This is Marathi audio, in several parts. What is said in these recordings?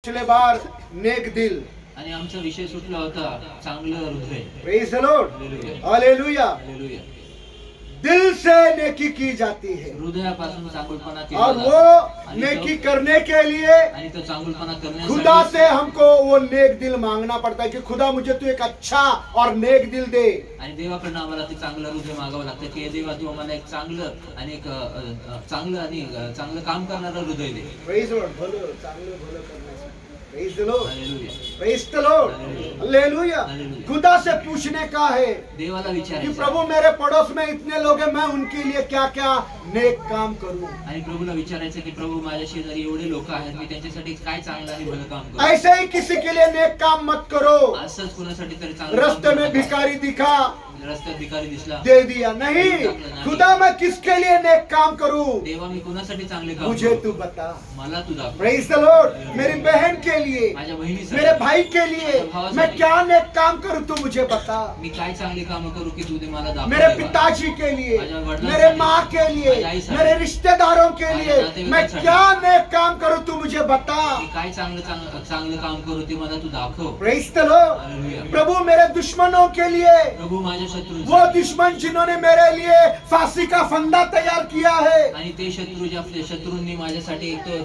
पिछले बार नेक दिल। आणि आमचा विषय सुटला होता चांगलं हृदय. Praise the Lord, hallelujah. Hallelujah. दिल से नेकी की जाती है हृदयापासून चांगुलपणा और केला वो जातो. आणि नेकी करने के लिए आणि तो चांगुलपणा खुदा करण्यासाठी से हमको वो नेक दिल मांगना पड़ता है कि खुदा मुझे तू एक अच्छा और नेक दिल दे। आणि देवाकडनं आम्हाला ते चांगलं हृदय मागावं लागतं की देवा तू आम्हाला एक चांगलं आणि एक चांगलं काम करणारं हृदय दे. प्रेज लॉर्ड, भलं चांगलं भलं करण्यासाठी। Praise the Lord, hallelujah. Praise the Lord, hallelujah. Hallelujah. खुदा से पूछने का है देवाला कि विचारायचं प्रभु मेरे पड़ोस में इतने लोग हैं, मैं उनके लिए क्या क्या नेक काम करूं। आणि प्रभूला विचारायचं की प्रभू माझ्या शेजारी एवढे लोक आहेत, मी त्यांच्यासाठी काय चांगलं आणि भलं काम करू. ऐसे ही किसी के लिए नेक काम मत करो। असंच कुणासाठी तरी चांगलं काम रास्ते करू में नका. भिखारी दिखा, रस्त्यात भिकारी दिसला, दे दिया नहीं। खुदा मैं किसके लिए नेक काम करूं, देवा मी कुणासाठी चांगले काम मुझे करू? तू बता। मला तू दाखव. प्रेज द लॉर्ड, मेरी बहन के लिए, माझ्या बहिणीसाठी, मेरे भाई के लिए मैं क्या नेक काम करूं, तू मुझे बता। मी काय चांगली काम करू की तू ते मला दाखव. मेरे देवा. पिताजी के लिए, माझ्या वडिलांसाठी, मेरे माँ के लिए, माझ्या आईसाठी, मेरे रिश्तेदारों के माझ्या लिए नातेवाईकांसाठी, मैं क्या नेक काम करूं, तू मुझे बता। मी काय चांगलं काम करू ते मला तू दाखव. Praise the Lord. हालेलुया. प्रभु मेरे दुश्मनों के लिए, प्रभू माझ्या वो शत्रू दुश्मन जिन्होंने मेरे लिए फांसी का फंदा तैयार किया है, आणि ते शत्रू जे आपल्या शत्रूंनी माझ्यासाठी एक तो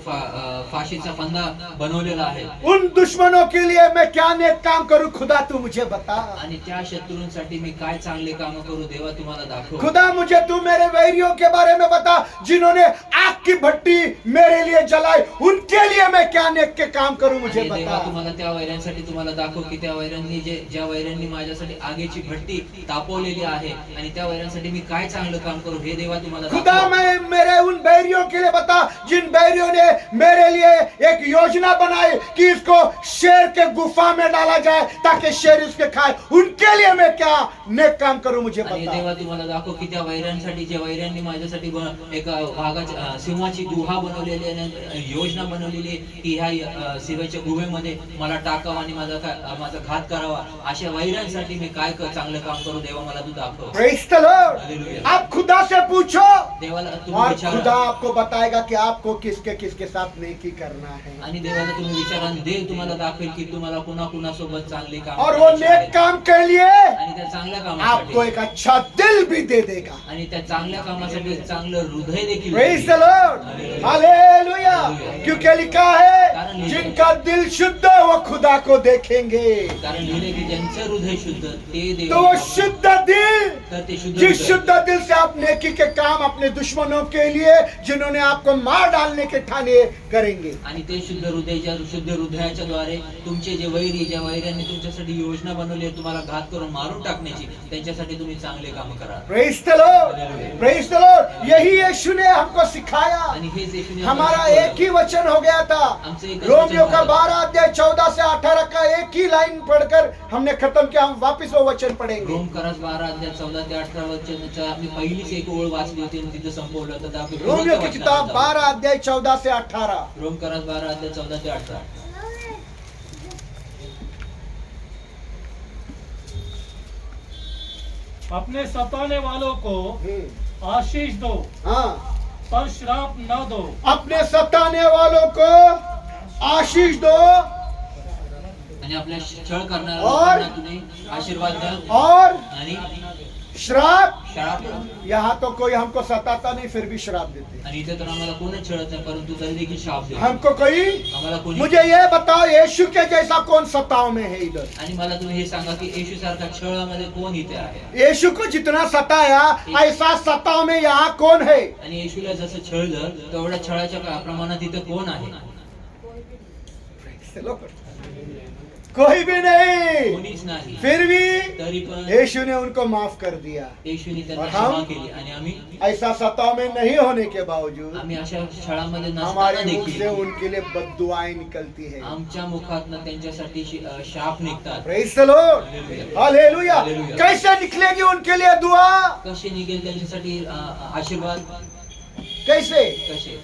फाशीचा फंदा बनवलेला आहे. उन दुश्मनों के लिए मैं क्या नेक काम करूं, खुदा तू मुझे बता। आणि त्या शत्रूंसाठी मी काय चांगले काम करू देवा तुम्हाला दाखव. खुदा मुझे तू मेरे वैरियों के बारे में बता, जिन्होंने आग की भट्टी मेरे लिए जलाई, उनके लिए मैं क्या नेक के काम करूं, मुझे आणि देवा बता। तुम्हाला त्या वैऱ्यांसाठी तुम्हाला दाखव की त्या वैऱ्यांनी ज्या वैऱ्यांनी माझ्यासाठी आगीची भट्टी तापवलेली आहे आणि त्या वैऱ्यांसाठी मी काय चांगलं काम करू हे देवा तुम्हाला खुदा दाखव. मैं मेरे उन बैरियों के लिए बता, जिन बैरियों ने मेरे लिए एक योजना बनाई कि इसको शेर के गुफा में डाला जाए ताकि शेर इसके खाए, उनके लिए मैं क्या नेक काम करूं, मुझे आणि बता। देवा तुम्हाला दाखव की त्या वैऱ्यांसाठी ज्या वैऱ्यांनी माझ्यासाठी एक वाघाची सिंहाची गुहा बनवलेली आणि योजना बनवलेली की ह्या सिंहाच्या गुहेमध्ये मला टाकावं आणि माझा घात करावा, अशा वैऱ्यांसाठी मी काय चांगलं काम करू देवा मला तू दाखव. Praise the Lord. हालेलुया. आप खुदा से पूछो देवाला तुम्ही और खुदा विचारा आपको बताएगा कि आपको किसके किसके साथ नेकी करना है। आणि देवाला तुम्ही विचारा आणि देव तुम्हाला दाखवेल की तुम्हाला कुणासोबत चांगले काम और वो करायचे आहे. नेक काम के लिए आणि त्या चांगल्या आपको कामासाठी एक अच्छा दिल भी दे देगा। आणि त्या चांगल्या कामासाठी एक चांगलं हृदय देखील प्रेज द देईल. Lord, hallelujah. क्योंकि लिखा है जिनका दिल शुद्ध है वो खुदा को देखेंगे। कारण लिहिले की ज्यांचं हृदय शुद्ध ते तो वो देव शुद्ध दिल, तर ते शुद्ध जिस हृदय. शुद्ध दिल से आप नेकी के काम अपने दुश्मनों के लिए, जिन्होंने आपको मार डालने के ठाने, करेंगे। आणि ते शुद्ध हृदयाच्या द्वारे तुमचे जे वैरी ज्या वैऱ्यांनी तुमच्यासाठी योजना बनवली आहे तुम्हाला घात करून मारून टाकण्याची, त्यांच्यासाठी तुम्ही चांगले काम करा. Praise the Lord, praise the Lord. यही यीशु ने हमको सिखाया। आणि हेच येशूने हमारा आम्हाला एक ही वचन हो गया था, आमचं एकच रोमियो वचन का झालं. 12 अध्याय 14 से 18 का एक ही लाइन पढ़कर हमने खत्म किया। हम वापस वो वचन पढ़ेंगे। रोम करास 12 अध्याय 14 ते 18 वचनाच्या आम्ही पहिलीच एक ओळ वाचली होती आणि तिथे संपवलं होतं. तर आपण रोमियो पुढचं की वचन किताब आता 12 अध्याय 14 से 18। रोम करास 12 अध्याय 14 ते 18. अपने सताने वालों को आशीष दो हाँ, पर श्राप न दो। अपने सताने वालों को आशीष दो आणि आपल्या छळ करणाऱ्या और- लोकांना तुम्ही आशीर्वाद द्या और आणि श्राप। श्राप. यहाँ तो कोई हमको सताता नहीं, फिर भी श्राप देते। आणि इथे तर आम्हाला कोणच छळत नाही परंतु तरी देखील शाप देतो. हमको कोई, आम्हाला कोणी मुझे ये बताओ, यीशु के जैसा कौन सताव में है इधर? आणि मला तुम्ही हे सांगा की येशू सारखा छळामध्ये कोण इथे आहे. यीशु को जितना सताया ऐसा सताव में यहाँ कौन है? आणि येशूला जसं छळलं तेवढ्या छळाच्या प्रमाणात इथे कोण आहे. कोई भी नहीं। कोणीच नाही. फिर भी तरी पण यीशु ने उनको माफ कर दिया। येशूने त्यांना और हम? क्षमा केली आणि आम्ही ऐसा सताव में नहीं होने के बावजूद आम्ही अशा छळामध्ये नसताना हमारे मुख से देखील उनके लिए बद्दुआएं निकलती है। आमच्या मुखातनं त्यांच्यासाठी शाप निघतात. Praise the Lord, hallelujah. Hallelujah. कैसे निकलेगी उनके लिए दुआ? कसे निघेल त्यांच्यासाठी आशीर्वाद कैसे? कसे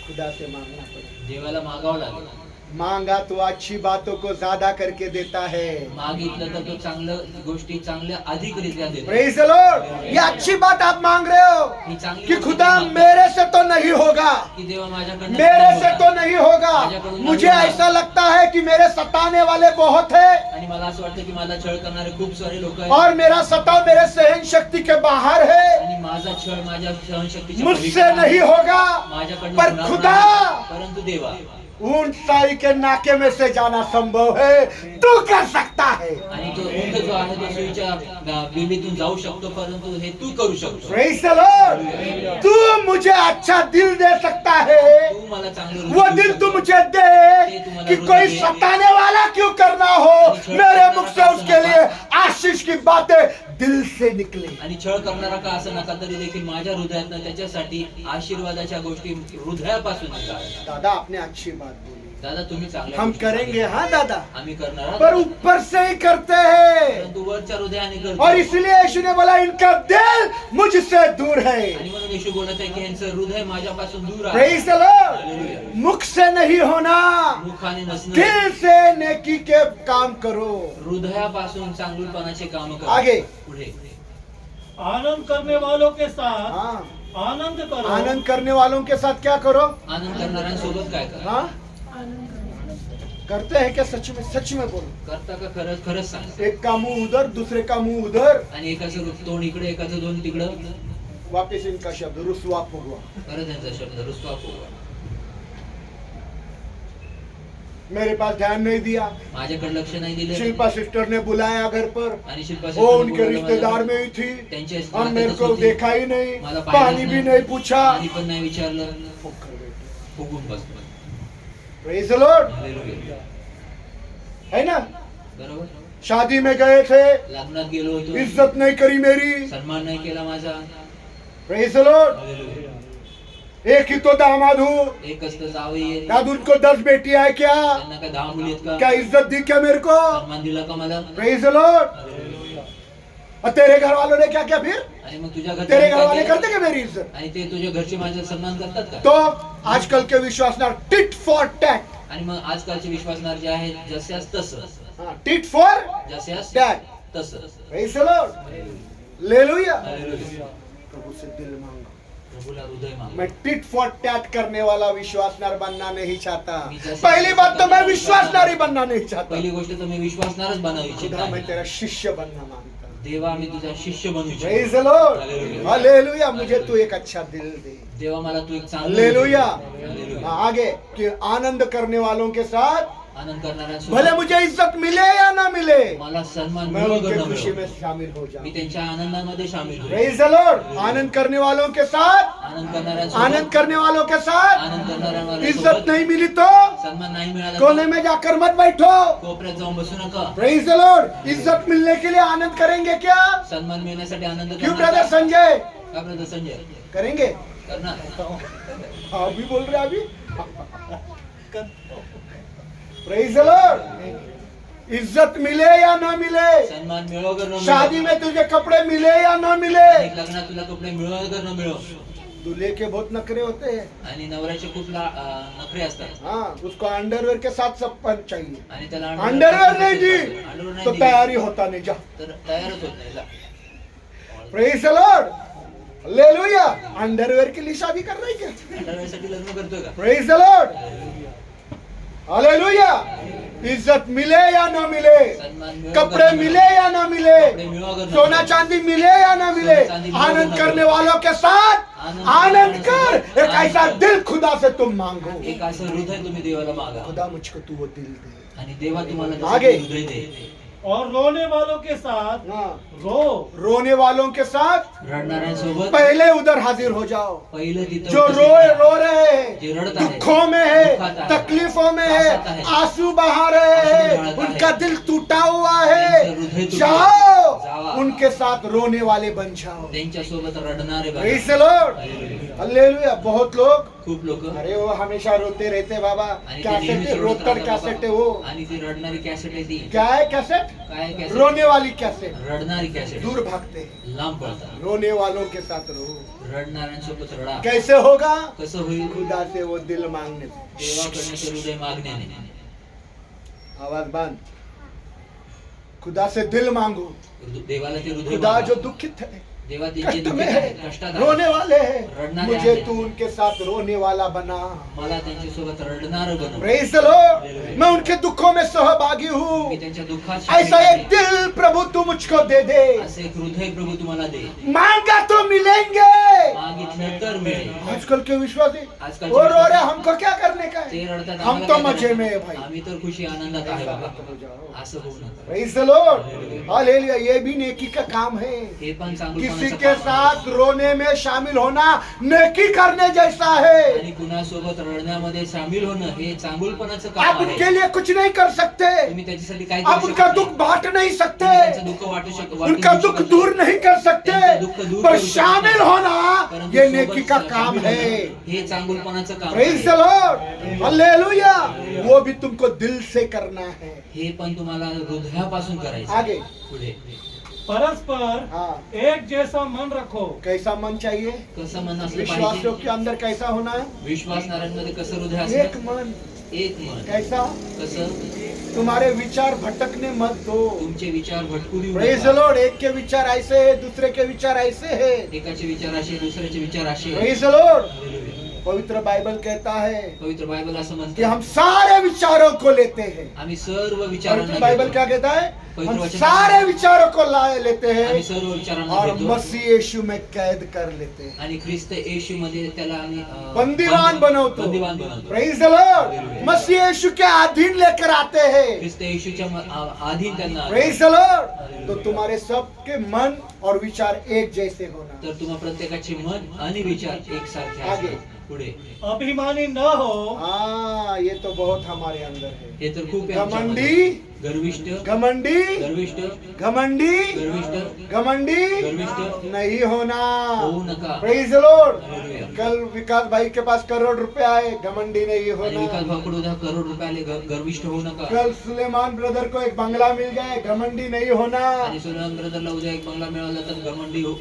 खुदा से मांगना पड़ेगा। देवाला मागावं लागेल. मांगा तो अच्छी बातों को ज्यादा करके देता है। मागितलं तर तो चांगलं गोष्टी चांगल्या अधिकरित्या देतो. Praise the Lord. ये अच्छी बात आप मांग रहे हो ही चांगली कि गोष्ट खुदा तुम्ही मागता. मेरे से तो नहीं होगा, की देवा माझ्याकडनं मेरे नाही से होणार. तो नहीं होगा। मुझे ऐसा लगता है कि मेरे सताने वाले बहुत है आणि मला असं वाटतं की मला छळ करणारे खूप सारे लोक आहेत. और मेरा सताव मेरे सहन शक्ति के बाहर है, आणि माझा छळ माझ्या सहनशक्तीच्या मुझसे पलीकडे आहे. नहीं होगा। माझ्याकडनं पर होणार खुदा नाही. परंतु देवा ऊंचाई के नाके में से जाना संभव है, तू कर सकता है। आणि तो उंच जो आहे तो सुईच्या बिंबीतून जाऊ शकतो, परंतु हे तू करू शकतो. Praise the Lord. तू मुझे अच्छा दिल दे सकता है, तू मला चांगलं वो हृदय दिल देऊ तू शकतो. मुझे दे कि कोई सताने वाला क्यों करना हो, मेरे मुख से उसके लिए आशीष की बातें दिल से निकले। आणि छळ करणारा का असं नका तरी देखील माझ्या हृदयातनं त्याच्यासाठी आशीर्वादाच्या गोष्टी हृदयापासून निघाल्या. दादा आपने अच्छी बात बोली, दादा तुम्ही चांगल्या हम गोष्टी करेंगे। करता. हाँ दादा, आम्ही करणार आहोत. पर ऊपर से ही करते हैं, परंतु वरच्या हृदयाने और करतो. इसलिए यीशु ने बोला इनका दिल मुझसे दूर है। आणि म्हणून येशू बोलत आहे की यांचं हृदय माझ्यापासून दूर आहे. Praise the Lord. मुख से नहीं होना, मुखाने नसणं, दिल से नेकी के काम करो। हृदयापासून चांगुलपणाचे काम करा. आगे। पुढे आनंद करने वालों के साथ हाँ, आनंद करो. आनंद करने वालों के साथ क्या करो? आनंद करणाऱ्यांसोबत काय करा. हाँ, करते हैं क्या? सच में, सच में बोलो। करता का खरंच खरंच सांग. एक का मुंह उधर, दूसरे का मुंह उधर। आणि एकाचं तोंड इकडे एकाचं तोंड तिकडं. वापिस इनका शब्द रुसवा फुगवा। परत त्यांचा शब्द रुसवा पोवा. मेरे पास ध्यान नहीं दिया, माझ्याकडे लक्ष नाही दिले. शिल्पा सिस्टर ने बुलाया घर पर, आणि शिल्पा वो सिस्टरने उनके बोलवलं रिश्तेदार मला. में ही थी, त्यांचे और मेरे नात्यातच को होती. देखा ही नहीं, मला पाहिलंच पानी भी नहीं पूछा। पाणी पण नाही विचारलं. फुक कर बैठे। फुगून बसलो. Praise the Lord. हालेलुया. है ना? बरोबर. शादी में गए थे, लग्नात गेलो होतो. इज्जत नहीं करी मेरी। सन्मान नाही केला माझा. Praise the Lord. हालेलुया. एक ही तो दामाद हूँ, एकच तर जावई आहे. क्या उनको 10 बेटी है क्या? त्यांना काय 10 मुली आहेत क्या का? इज्जत दी क्या मेरे को? सन्मान दिला का मला? Praise the Lord. हालेलुया. और तेरे घर वालों ने क्या किया फिर? आणि मग तुझ्या घरचे तेरे घर वाले करते क्या मेरी इज्जत? आणि ते तुझ्या घरचे माझा सन्मान करतात का? तो आजकल के विश्वासनार टिट फॉर टैट, आणि मग आजकालचे विश्वासनार जे आहेत जशास तसं, टिट फॉर जशास टैट। तसं. Praise the Lord. लेलुया। हालेलुया. प्रभु से दिल मांगा। प्रभूला हृदय माग. मैं टिट फॉर टैट करने वाला विश्वासनार बनना नहीं चाहता। मी जैसे- पहली बात तो मैं विश्वासनारी बनना नहीं चाहता। पहिली गोष्ट तर मी विश्वासणारच बनवू इच्छित खुदा मैं नाही. तेरा शिष्य बनना मांगता हूं। देवा मी तुझा शिष्य बनू प्रेज इच्छितो. The Lord. हालेलुया. हालेलुया। मुझे तू एक अच्छा दिल दे। देवा मला तू एक चांगलं हालेलुया। हालेलुया. आगे कि आनंद करने वालों के साथ आनंद भले करणाऱ्यांसोबत मुझे इज्जत मिले या ना मिले, मला सन्मान मैं मिळो उनके का न खुशी मिळो, में शामिल हो मी जाऊं। त्यांच्या आनंदामध्ये सामील होईल. Praise the Lord. आनंद करने वालों के साथ, आनंद आनंद करणाऱ्यांसोबत, करने वालों के साथ आनंद इज्जत करणाऱ्यांसोबत नहीं मिली तो सन्मान नाही मिळाला कोने तर में जाकर मत बैठो। कोपऱ्यात जाऊन बसू नका. Praise the Lord. इज्जत मिलने के लिए आनंद करेंगे क्या? सन्मान मिळण्यासाठी आनंद क्यों करणार ब्रदर का? संजय? का ब्रदर संजय करेंगे? करणार. अभी बोल रहे अभी। Praise the Lord. इज्जत मिले या ना मिले, सन्मान मिळो का न मिळो, शादी में तुझे कपड़े मिले या ना मिले, आणि लग्नात तुला कपडे मिळो का न मिळो, दूल्हे के बहुत नखरे होते हैं। आणि नवऱ्याचे खूप नखरे असतात. हाँ, उसको अंडरवेयर के साथ सब पहन चाहिए। आणि त्याला अंडरवेयर नहीं दी अंडरवेयर नाही तो दिली, तैयारी होता नहीं जा। तर तयारच होत नाही. जा. Praise the Lord. Hallelujah. Underwear के लिए शादी कर रही क्या? अंडरवेअरसाठी लग्न करतोय का? Praise the Lord. हालेलुया। इज्जत मिले या ना मिले, सन्मान मिळो कपड़े का न मिले या ना मिले, कपडे मिळो का न सोना मिळो, चांदी मिले या ना मिले, सोना चांदी मिले आनंद ना करने मिले, वालों के साथ आनंद आनंद कर। करने एक ऐसा आनंद दिल खुदा से तुम मांगो। एक असं हृदय तुम्ही देवाला मागा, खुदा मुझको तू वो दिल दे। आणि देवा तुम्हाला तसं आगे. हृदय दे. और रोने वालों के साथ हाँ, रो. रोने वालों के साथ रडणाऱ्यांसोबत पहले उधर हाजिर हो जाओ। पहिलं तिथं जो उपस्थित रोए राहा. रो रहे जे रडत हैं, आहे, दुखों में है, दुःखात आहे, तकलीफों में त्रासात है, आहे, आंसू बहा रहे आंसू हैं, बहाता है, उनका दिल टूटा हुआ है, त्यांचं हृदय तुटलं. जाओ जावा. उनके साथ रोने वाले बन जाओ। त्यांच्यासोबत रडणारे बघा. Praise the Lord. Hallelujah. Hallelujah. बहुत लोग खूप लोक अरे वो हमेशा रोते रहते बाबा। आणि ते कैसेट नेहमीच है, रडत रोतड़ राहतात कैसेट है बाबा. वो। आणि ती रडणारी कॅसेट आहे ती. क्या है कैसेट? काय कॅसेट? रोने वाली कैसेट। रडणारी कॅसेट. दूर भागते हैं। लांब पळतात. रोने वालों के साथ रो। रडणाऱ्यांसोबत रडा. कैसे होगा? कसं होईल? खुदा से वो दिल मांगने से। देवाकडनं ते हृदय मागण्याने. आवाज बंद. खुदा से दिल मांगो. देवाला ते हृदय खुदा मागा. जो दुखित है, देवा ते जे कष्ट में दुःखी है, आहेत, कष्टात रोने आहेत, वाले हैं, रडणारे मुझे आहेत. तू उनके साथ रोने वाला बना. मला त्यांच्या सोबत रडणार बनव. Praise the Lord. मैं उनके दुखों में सहभागी हूँ. मी त्यांच्या दुःखात ऐसा शारीक एक दिल प्रभु तू मुझको दे दे. आहे. असे एक हृदय प्रभू तुम्हाला दे. मांगा तो मिलेंगे. मागितलं तर मिळेल. आजकल के विश्वासी आजकालचे और रो रहे, विश्वासी, हमको क्या करने का ते है? रडतात, हम आम्हाला तो काय मजे करायचं? में है भाई. आम्ही तर खुशी आनंदात आहे बाबा. असं होऊ नका. Praise the Lord. हालेलुया. ये भी नेकी का काम है. हे पण किसी चांगुलपणाचं के काम आहे. साथ रोने में शामिल होना नेकी करने जैसा है. आणि कुणासोबत रडण्यामध्ये सामील होणं हे चांगुलपणाचं आप काम उनके आहे. लिए कुछ नहीं कर सकते. तुम्ही त्याच्यासाठी काय आप करू उनका शकत दुख नाही. बांट नहीं सकते. तुम्ही त्यांचं दुःख वाटू शकत उनका दुख दूर नहीं कर सकते. त्यांचं दुःख दूर पर करू शकत शामिल नाही. होना परंतु ये सोबत नेकी का काम शामिल है. होणं हे चांगुलपणाचं काम प्रेज द आहे. लॉर्ड. हालेलुया. वो भी तुमको दिल से करना है. हे पण तुम्हाला हृदयापासून करायचं. आगे. पुढे परस्पर हाँ. एक जैसा मन रखो. कैसा मन चाहिए? कसं मन असलं विश्वासियों पाहिजे. के अंदर कैसा होना है? विश्वासणाऱ्यांमध्ये कसं हृदय एक असतं. मन. एक मन. कैसा? कसं तुम्हारे विचार भटकने मत दो. तुमचे विचार भटकू देऊ प्रेज द नका. लॉर्ड. एक के विचार ऐसे है, दूसरे के विचार ऐसे है. एकाचे विचार असे दुसऱ्याचे विचार असे. Praise the Lord. पवित्र बाइबल कहता है पवित्र बायबल असं कि म्हणते हम सारे विचारों को लेते हैं. आम्ही सर्व पवित्र विचारांना बाइबल घेतो. क्या कहता है? पवित्र हम वचन सारे विचारों को लाए लेते आम्ही हैं सर्व विचारांना और घेतो मसीह यीशु में कैद कर लेते हैं. आणि ख्रिस्त येशू मध्ये त्याला आम्ही बंदीवान बनवतो. बंदीवान बनवतो. Praise the Lord. मसीह यीशु के अधीन लेकर आते हैं. ख्रिस्त येशूच्या अधीन त्यांना प्रेज द लॉर्ड. तो तुम्हारे सबके मन और विचार एक जैसे होना. तर तुम्हा प्रत्येकाचे मन आणि विचार एकसारखे आगे. असतात. पुढे अभिमानी न हो. हाँ, ये तो बहुत हमारे अंदर है. हे तर खूप आहे आमच्यामध्ये. घमंडी. गर्विष्ठ घमंडी. गर्विष्ठ घमंडी. गर्विष्ठ घमंडी गर्विष्ठ नहीं होना. होऊ नका. Praise the Lord. हालेलुया. कल विकास भाई के पास करोड़ रुपए आए. घमंडी नहीं आणि विकास होना. भाऊकडे उद्या करोड रुपये आले. गर्विष्ठ होऊ नका. कल सुलेमान ब्रदर को एक बंगला मिल गया. घमंडी नहीं होना. आणि सुलेमान ब्रदरला उद्या एक बंगला मिळाला तर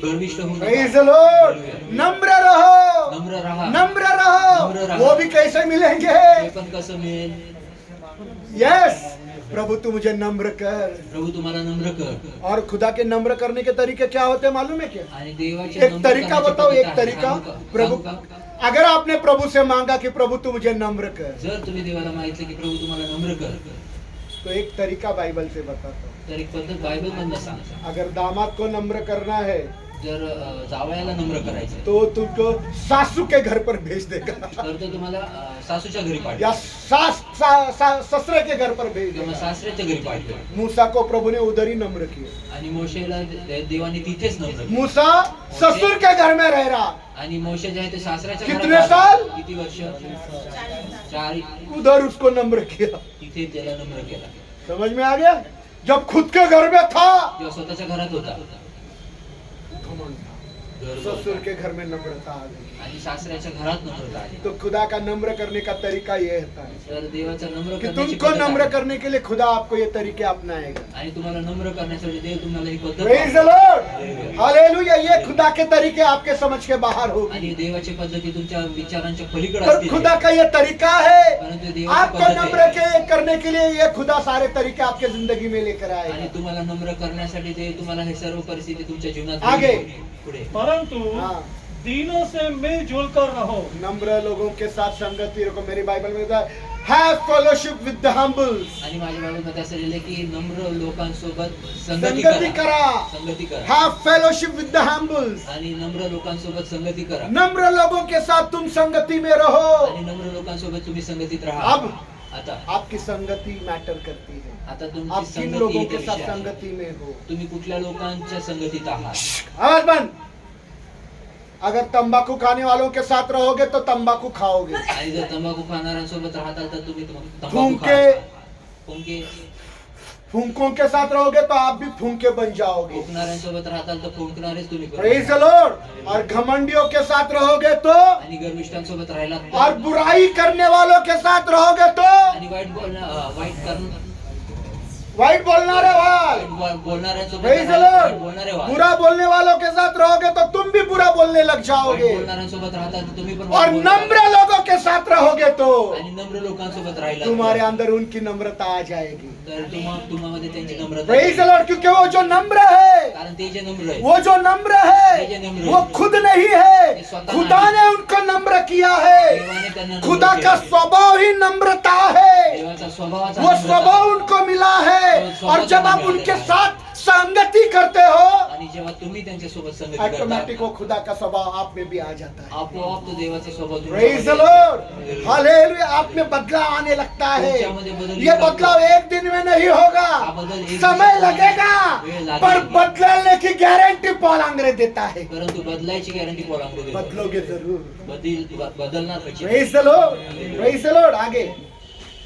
गर्विष्ठ होऊ प्रेज नका. The Lord. नम्र रहो. नम्र राहा. नम्र नम्र रहो. रहा. वो भी कैसे मिलेंगे? हे पण कसं मिळेल. यस. प्रभु तू मुझे नम्र कर. प्रभू तुम्हाला नम्र कर. और खुदा के नम्र करने के तरीके क्या होते हैं मालूम है क्या? आणि देवाचे एक नम्र तरीका करण्याची बताओ. पद्धत एक आहे. तरीका. सांगू का? प्रभु, सांगू का? अगर आपने प्रभु से मांगा कि प्रभु तू मुझे नम्र कर, जर तुम्ही देवाला मागितलं की प्रभू तुम्हाला नम्र कर, तो एक तरीका बाइबल से बताता हूँ. तर एक पद्धत बायबल मधनं सांगतो. अगर दामाद को नम्र करना है जर जावयाला नम्र करायचं तो तुमको सासू के घर पर भेज देगा तर तो तुम्हाला सासूच्या घरी पाठवेल या ससुरे के घर पर भेज किंवा देगा. सासऱ्याच्या घरी पाठवेल. मूसा को प्रभु ने उधर ही नम्र किया. आणि मोशेला देवाने तिथेच नम्र केलं. मूसा ससुर के घर में रह रहा, आणि मोशे जे आहे ते सासऱ्याच्या कितने घरात साल? राहतो. किती वर्ष? 4. उधर उसको नम्र किया. तिथे त्याला नम्र केला. समझ में आ गया? जब खुद के घर में था जेव्हा स्वतःच्या घरात होता घमंड था. गर्व ससुर होता. के घर में नम्रता आ गई. आणि सासऱ्याच्या घरात नम्रता आली. तो खुदा का नम्र करने का तरीका ये होता है तर देवाचा नम्र कि करण्याची तुमको पद्धत नम्र आहे. करने के लिए खुदा आपको ये तरीके अपनाएगा. आणि तुम्हाला नम्र करण्यासाठी देव तुम्हाला ही पद्धत प्रेज द वापरेल. लॉर्ड. हालेलुया. ये खुदा के तरीके आपके समझ के बाहर होगी. आणि देवाची पद्धती तुमच्या विचारांच्या पलीकडे पर असतील. खुदा का ये तरीका है. परंतु देवाची आपको पद्धत नम्र आहे. करने के लिए ये खुदा सारे तरीके आपके जिंदगी में लेकर आणि आएगा. तुम्हाला नम्र करण्यासाठी देव तुम्हाला हे सर्व परिस्थिती तुमच्या जीवनात आगे. घेऊन पुढे. परंतु हाँ. दीनों से मिलजुल कर रहो. नम्र लोगों के साथ संगति रखो. मेरी बाइबल में होता है हैव फेलोशिप विद द हम्बल्स. आणि माझ्या बाबतीमध्ये असं लिहिलंय की नम्र लोकांसोबत संगती संगति करा. करा. संगती करा. हैव फेलोशिप विद द हम्बल्स. आणि नम्र लोकांसोबत संगती करा. नम्र लोगों के साथ तुम संगति में रहो. आणि नम्र लोकांसोबत तुम्ही संगतीत राहा. अब आता आपकी संगति मैटर करती है. आता आप तुमची किन संगती लोगों इथे के विषय साथ आहे. संगति में हो. तुम्ही कुठल्या लोकांच्या संगतीत आहात. आवाज बंद. अगर तंबाकू खाने वालों के साथ रहोगे तो तंबाकू खाओगे. आणि जर तंबाखू खाणाऱ्यांसोबत राहताल तर तुम्ही तंबाखू फुंके. खा. फुंके फूंकों के साथ रहोगे तो आप भी फूंके बन जाओगे. फुंकणाऱ्यांसोबत राहताल तर फुंकणारेच तुम्ही प्रेज द लॉर्ड. और घमंडियों के साथ रहोगे तो, आणि गर्विष्ठांसोबत राहिलात और तर, बुराई करने वालों के साथ रहोगे तो, आणि वाईट वाइट बोलनारे वाल, बोलणाऱ्यांसोबत Praise the राहा, Lord. बोलणारे व्हा. बुरा बोलने वालों के साथ रहोगे तो तुम भी बुरा बोलने लग वाईट जाओगे, बोलणाऱ्यांसोबत राहता तर तुम्ही पण और वाईट बोलणार. नम्र लोगों के साथ रहोगे तो आणि नम्र लोकांसोबत राहिला तुम्हारे अंदर उनकी नम्रता आ जाएगी. तर तुम्हामध्ये त्यांची नम्रता प्रेज द येईल. लॉर्ड, क्योंकि वो जो नम्र है, कारण ते जे नम्र आहे वो जो नम्र है, वो खुद नहीं है, खुदा ने उनको नम्र किया है. देवाने त्यांना नम्र खुदा का केलं. स्वभाव ही नम्रता है. देवाचा स्वभावाचा वो नम्रता. स्वभाव उनको मिला है, और जब आप उनके साथ संगति करते हो, आणि जेव्हा तुम्ही त्यांच्या सोबत संगती करता ऑटोमेटिक वो खुदा का स्वभाव आप में भी आ जाता है. आपोआप तो देवाचा स्वभाव प्रेज द तुमच्यामध्ये लॉर्ड, येतो. हालेलुया. आप में बदलाव आने लगता है. तुमच्यामध्ये बदल ये बदलाव एक दिन में नहीं होगा, हा बदल एक समय दिवसात लगेगा, वेळ लागेल. पर बदलने की गारंटी पॉल आंग्रे देता है. परंतु बदलायची गॅरंटी पोलांकडे देतो. बदलोगे जरूर. बदलणार कशी praise the Lord, praise the Lord. आगे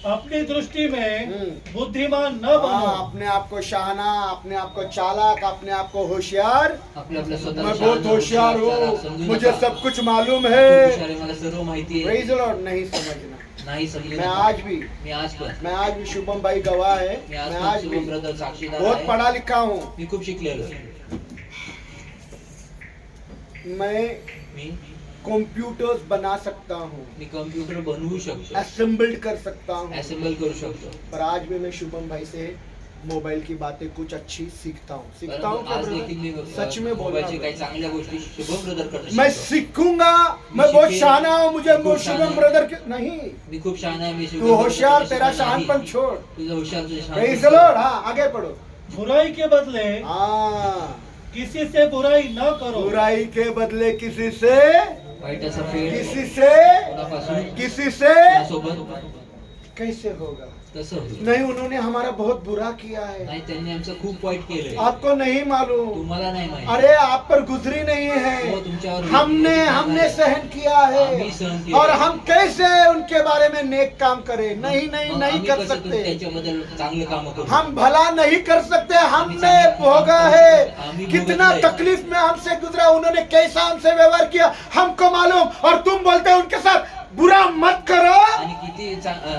अपनी दृष्टि में बुद्धिमान न हाँ, बनो, अपने आप को शाहना, अपने आप को चालाक, अपने आप को होशियार. आपल्या स्वतःला मैं शांत, बहुत होशियार चालाक समजू हूँ, मुझे नका. सब कुछ मालूम खूप है. हुशार आहे, मला सर्व माहिती आहे. Praise the Lord. नहीं समझना. नाही समजलं मैं नका. आज भी मी आज पण शुभम भाई गवाह है. मी आज मैं पण आज भी शुभम ब्रदर साक्षीदार बहुत आहे. पढ़ा लिखा हूँ. मी खूप शिकलेलो आहे. मैं मी कंप्यूटर्स बना सकता हूँ, मी कम्प्युटर बनवू शकतो, असेंबल्ड कर सकता हूँ. असेंबल करू शकतो. पर आज भी मैं शुभम भाई से मोबाइल की बातें कुछ अच्छी सीखता हूँ. सीखता हूँ परंतु क्या आज देखील मी brother? सच में बोल रहा मोबाईलची काही हूँ. चांगल्या गोष्टी शुभम ब्रदर करतो. मैं सीखूंगा. मैं बहुत शाना हूँ, मुझे खूप शहाणा शुभम आहे. ब्रदर के नहीं. मी खूप शहाणा आहे. मी तू होशियार, तेरा शहानपन छोड़. तुझं हुशार प्रेज द लॉर्ड. हाँ, आगे पढ़ो. बुराई के बदले हाँ, किसी से बुराई न करो, बुराई के बदले किसी से, वाईटाचा फेड किसी से, कोणापासून किसी से सोबत कैसे होगा? कसं होईल? नहीं, उन्होंने हमारा बहुत बुरा किया है. नाही, त्यांनी आमचं खूप वाईट केलंय. आपको नहीं मालूम. तुम्हाला नाही माहिती. अरे आप पर गुजरी नहीं वो है. तुमच्यावर हमने सहन किया आम्ही सहन है. केलं. और हम कैसे उनके बारे में नेक काम करें? नहीं नहीं मग नहीं आम्ही कर कसं सकते. त्यांच्याबद्दल चांगलं काम करू? हम भला नहीं कर सकते. हमने भोगा है. कितना तकलीफ में हमसे गुजरा. उन्होंने कैसा हमसे व्यवहार किया हमको मालूम. और तुम बोलते हो उनके साथ बुरा मत करो. आणि किती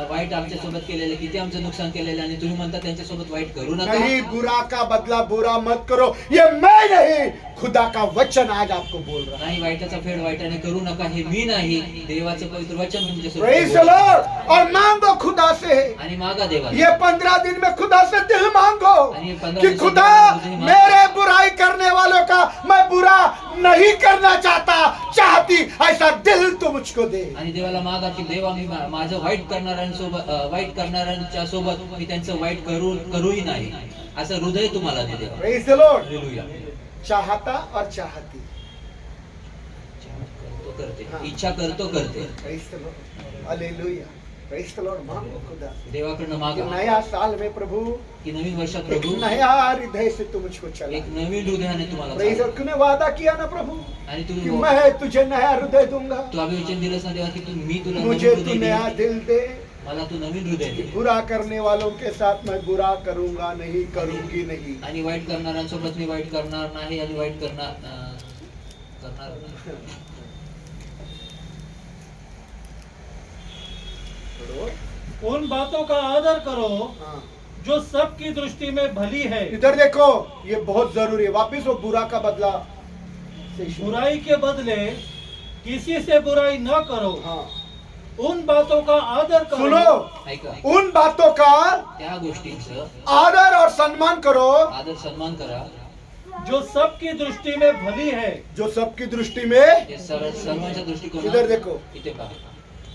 वाईट आमच्या सोबत केलेलं, किती आमचं नुकसान केलेलं, आणि तुम्ही म्हणता त्यांच्यासोबत वाईट करू नका. नहीं, बुरा का बदला बुरा मत करो. ये मैं नहीं, खुदा का वचन आज आपको बोल रहा है. नाही, वाईटाचा फेड वाईटाने करू नका. हे मी नाही, देवाचं पवित्र वचन प्रेज द तुमच्यासोबत. लॉर्ड. और मांगो खुदा से. आणि मागा देवा. ये 15 दिन में खुदा से दिल मांगो आणि 15 कि दिवसात खुदा मुझे माफ मेरे बुराई करने वालों का मैं बुरा नहीं करना चाहती ऐसा दिल तू मुझको दे. आणि देवाला मागा की देवा, मी माझं वाईट करणाऱ्यांच्या सोबत मी त्यांचं वाईट करूही नाही, असं हृदय तुम्हाला दे देवा. Praise the Lord. हालेलुया. चाहता और चाहती. करतो करते, हाँ. इच्छा करतो करते. Praise the Lord. Hallelujah. Praise the Lord. मांगो खुदा देवाकडनं कि मागा नया साल में प्रभु की नवीन वर्षात एक प्रभू नया हृदय से तू मुझको चला. एक नवीन हृदयाने तुम्हाला प्रेज चालवा. तूने वादा किया ना प्रभु आणि कि तू मैं तुझे नया हृदय दूंगा. तू अभिवचन दिलंस ना देवा की मी तुला मुझे नवीन तू हृदय नया देईन. दिल दे. मला तू नवीन हृदय दे. बुरा करने वालों के साथ मैं बुरा करूंगा नहीं, करूंगी नहीं. आणि वाईट करणाऱ्यांसोबत मी वाईट करणार नाही, आणि वाईट करणार नाही. उन बातों का आदर करो हाँ. जो सबकी दृष्टि में भली है, इधर देखो, ये बहुत जरूरी है. वापिस वो बुरा का बदला से शुरू. बुराई के बदले किसी से बुराई न करो, हाँ. उन बातों का आदर करो सुनो, ऐका, उन बातों का त्या गोष्टींचं आदर और सम्मान करो आदर सन्मान करा जो सबकी दृष्टि में भली है. जो सबकी दृष्टि में. जे सर्वांच्या दृष्टिकोन. इधर देखो, इथे पहा,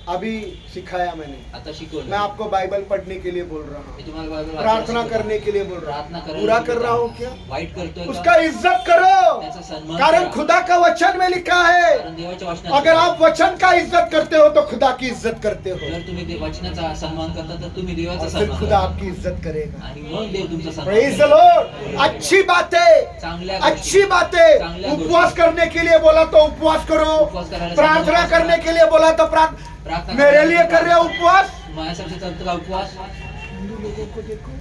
अभी सिखाया मैंने. आता मैं शिकवलं. आपको बाइबल पढ़ने के लिए बोल रहा मी हूँ, तुम्हाला बायबल वाचायला प्रार्थना शिकवलं. करने के लिए बोल रहा प्रार्थना हूँ. करायला बुरा कर शिकवलं. रहा हूँ क्या? वाईट करतोय उसका का? इज्जत करो. त्याचा सन्मान कारण करा. खुदा का वचन में लिखा है, कारण देवाच्या वचनात अगर आप वचन का इज्जत करते हो तो खुदा की इज्जत करते हो. जर तुम्ही ते वचनाचा सन्मान करता तर तुम्ही देवाचा और फिर सन्मान खुदा करा. आपकी इज्जत करेगा. आणि मग देव तुमचा सन्मान प्रेज द करेल. लॉर्ड. अच्छी बातें, चांगल्या अच्छी गोष्टी, बातें. चांगल्या गोष्टी. उपवास करने के लिए बोला तो उपवास करो. उपवास करायला प्रार्थना सांगितलं, करने के लिए बोला तो प्रार्थना मेरे लिए कर रहे हो उपवास. माझ्यासाठी चालतो का उपवास? हिंदू लोगों को देखो,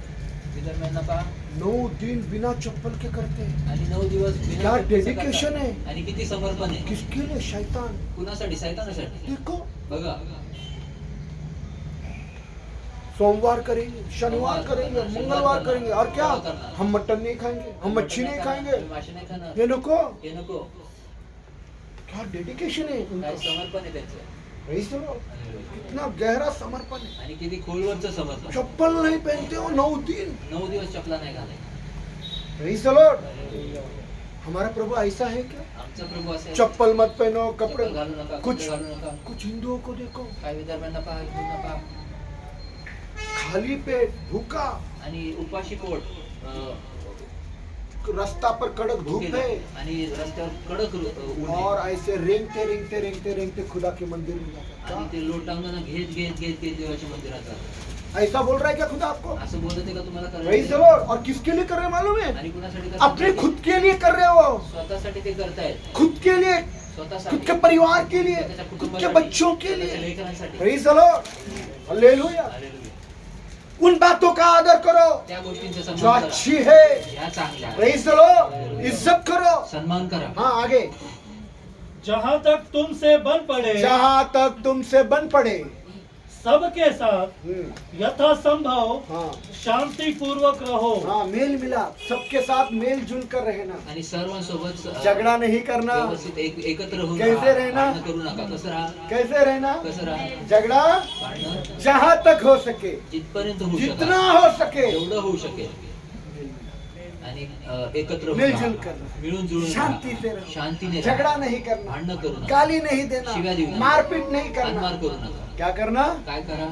विधर्म्यांना पहा, 9 दिन बिना चप्पल के करते हैं. आणि 9 दिवस बिना क्या चप्पलचं डेडिकेशन करतात. आहे. आणि किती समर्पण आहे. किसके लिए? शैतान. कुणासाठी? सैतानासाठी. देखो, बघा, सोमवार करेंगे, शनिवार करेंगे, मंगलवार करेंगे, और क्या हम मटन नहीं खाएंगे, हम मच्छी नहीं खाएंगे, मासे नाही खाणार ये नको. हे नको क्या डेडिकेशन है उनका. काय समर्पण आहे त्यांचं Praise the Lord. कितना गहरा समर्पण है. आणि किती खोलवरचं समर्पण चप्पल नहीं पहनते हो 9 दिन. 9 दिवस चपला नाही घालाय Praise the Lord. हमारा प्रभु ऐसा है क्या. आमचा प्रभू असे चप्पल मत पहनो, कपड़े चप्पल घालू नका कुछ कपडे घालू नका कुछ हिंदुओं को देखो, काय विदर्भांना पहा हिंदूंना पहा खाली पेट भूखा, आणि उपाशी पोट रास्ता पर कड़क धूप है, आणि रस्त्यावर कडक ऊन आहे. और ऐसे रेंगते रेंगते रेंगते रेंगते खुदा के मंदिर में जाता आणि है. ते लोटांगण घेत घेत घेत घेत देवाच्या मंदिरात जातात. ऐसा बोल रहा है क्या खुदा आपको. असं बोलत आहे का तुम्हाला Praise the करायचं Lord. और किसके लिए कर रहे हैं मालूम है. आणि कुणासाठी अपने करतायत? खुद के लिए कर रहे हो, स्वतःसाठी ते करतायत खुद के लिए, स्वतःसाठी खुद के परिवार के लिए, स्वतःच्या खुद के कुटुंबासाठी, बच्चों के स्वतःच्या लिए. लेकरांसाठी. Praise the Lord. Hallelujah. Hallelujah. उन बातों का आदर करो त्या गोष्टींचा जो सन्मान करा अच्छी है. ह्या चांगल्या Praise the Lord. इज्जत करो. सन्मान करा हाँ आगे. जहाँ तक तुमसे बन पड़े जहाँ तक तुमसे बन पड़े. सबके साथ यथासंभव हाँ शांति पूर्वक रहो. हाँ, मेल मिला, सबके साथ मेल जुल कर रहना, आणि सर्वांसोबत झगड़ा नहीं करना. व्यवस्थित एकत्र होऊन कैसे राहा. रहना? भांडणं करू नका कसं राहा कैसे रहना. कसं राहा झगड़ा भांडणं जहाँ तक हो सके, जिथपर्यंत होऊ जितना शकेल हो सके एवढं होऊ शकेल आणि एकत्र होऊन मिळजुल राहा. करना, मिळून जुळून शांति राहा. से रहो, शांतीने राहा. झगड़ा नहीं करना, भांडणं करू नका गाली नहीं शिव्या देऊ देना, नका. मारपीट नहीं हातमार करना. करू नका क्या करना. काय करा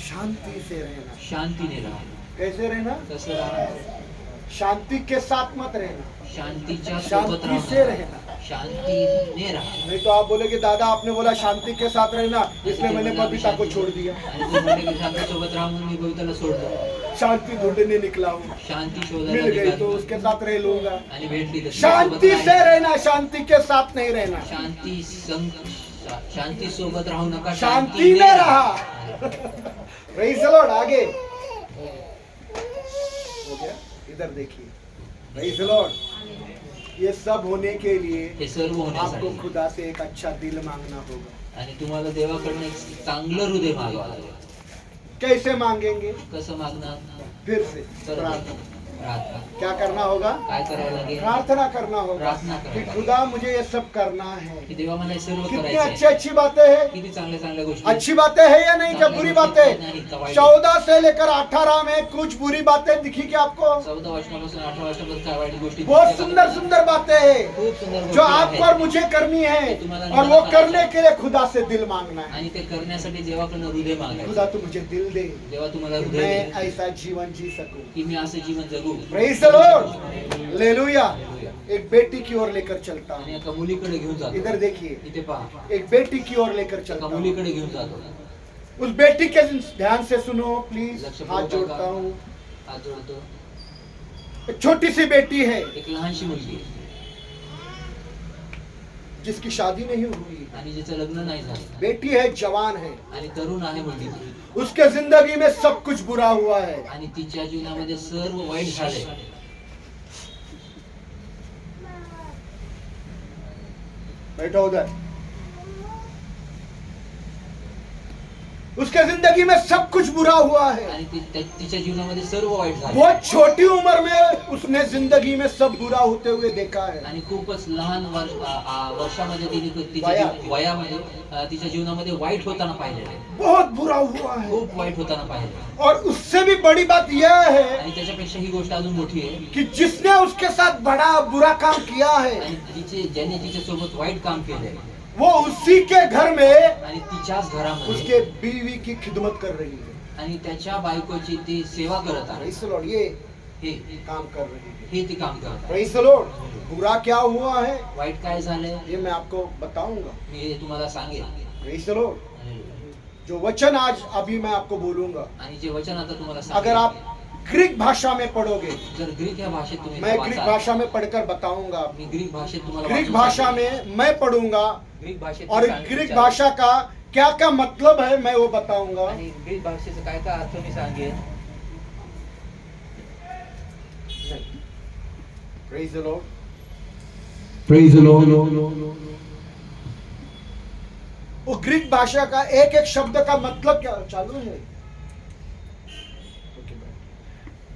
शांति से रहना. शांतीने राहा कैसे रहना. कसं राहा शांति के साथ मत रहना, शांतीच्या सोबत शांति से राहा रहना. शांतीने राहा नहीं तो आप बोलेगे दादा आपने बोला शांति के साथ रहना, इसलिए मैंने बबीता को छोड़ दिया. आणि तू म्हणले की शांतीसोबत राहा म्हणून मी बबिताला सोडतो शांति ढूंढने निकला हूँ, शांती शोधायला मिल गई तो निघालो उसके साथ रह लूंगा. आणि भेटली तर शांति तिच्यासोबत से राहा. रहना, शांति के साथ नहीं रहना. शांती सोबत राहू नका शांति में रहा. Praise the Lord. आगे हो गया. इधर देखिए. Praise the Lord. ये सब होने के लिए हे सर्व आपको होण्यासाठी खुदा से एक अच्छा दिल मांगना होगा. आणि तुम्हाला देवाकडनं एक चांगलं हृदय मागावं लागेल कैसे मांगेंगे. कसं मागणार फिर से तर प्रार्थना. प्रार्थना क्या करना होगा. काय करावं लागेल प्रार्थना करना होगा प्रार्थना कि करायला. खुदा मुझे ये सब करना है. की देवा मला हे सर्व कितनी करायचं अच्छी अच्छी बातें हैं. किती चांगल्या चांगल्या गोष्टी अच्छी बातें हैं या नहीं. क्या बुरी बातें. नाही, का वाईट? 14 से लेकर 18 में कुछ बुरी बातें दिखी क्या आपको. 14 वर्षापासून 18 वर्षापर्यंत काय वाईट गोष्टी बहुत दिसल्या सुंदर का? सुंदर बातें हैं खूप सुंदर गोष्टी जो आपको और आहेत. मुझे करनी है, और वो करने के लिए खुदा से दिल मांगना है. आणि ते करण्यासाठी देवाकडनं हृदय मागायचं खुदा तू मुझे दिल दे देवा तुम्हाला कि हृदय मैं दे ऐसा जीवन जी सकूं. की मी असं जीवन जगू प्रेज द लॉर्ड. हालेलुया. एक बेटी की ओर लेकर चलता आणि हूं. एका मुलीकडे घेऊन जातो इधर देखिए. इथे पहा एक बेटी की ओर लेकर एका चलता हूं. मुलीकडे घेऊन जातो उस बेटी के ध्यान से सुनो प्लीज. लक्ष हाथ पूर्वक जोड़ता हूँ. हात जोडतो एक छोटी सी बेटी है एक लहानशी मुलगी जिसकी शादी नहीं हुई. आणि जिचं लग्न नाही झालं बेटी है, जवान है. आणि तरुण आहे मुलगी उसके जिंदगी में सब कुछ बुरा हुआ है. आणि तिच्या जीवनामध्ये सर्व वाईट झाले बैठो उधर. उसके जिंदगी में सब कुछ बुरा हुआ है. आणि तिच्या जीवनामध्ये सर्व वाईट झाले बहुत छोटी उम्र में उसने जिंदगी में सब बुरा होते हुए देखा है. आणि खूपच लहान वर्षामध्ये तिने तिच्या वयामध्ये तिच्या जीवनामध्ये वाईट होताना पाहिलेलं आहे बहुत बुरा हुआ है. खूप वाईट होताना पाहिलेलं आहे. और उससे भी बड़ी बात यह है आणि त्याच्यापेक्षा ही गोष्ट अजून मोठी आहे कि जिसने उसके साथ बड़ा बुरा काम किया है आणि ज्याने तिच्या सोबत वाईट काम केलंय वो उसी के घर में आणि तिच्याच घरामध्ये उसके बीवी की खिदमत कर रही है. आणि त्याच्या बायकोची ती सेवा करत आहे Praise the Lord. ये हे काम कर रही है. हे ती काम करत आहे Praise the Lord. बुरा क्या हुआ है वाईट काय झालंय ये मैं आपको बताऊंगा. मी हे तुम्हाला सांगेन Praise the Lord. जो वचन आज अभी मैं आपको बोलूंगा, आणि जे वचन आता तुम्हाला अगर सांगेन आप ग्रीक भाषा में पढ़ोगे, जर ग्रीक या भाषेत तुम्ही मैं ग्रीक वाचाल, भाषा में पढ़कर बताऊंगा. मी ग्रीक भाषेत तुम्हाला ग्रीक वाचून भाषा सांगेन. में मैं पढ़ूंगा ग्रीक भाषेत और सांग- ग्रीक विचार- भाषा का क्या क्या मतलब है मैं वो बताऊंगा. आणि ग्रीक भाषेचा काय काय अर्थ मी सांगेन Praise the Lord. Praise the Lord. वो ग्रीक भाषा का एक एक शब्द का मतलब क्या चालू है.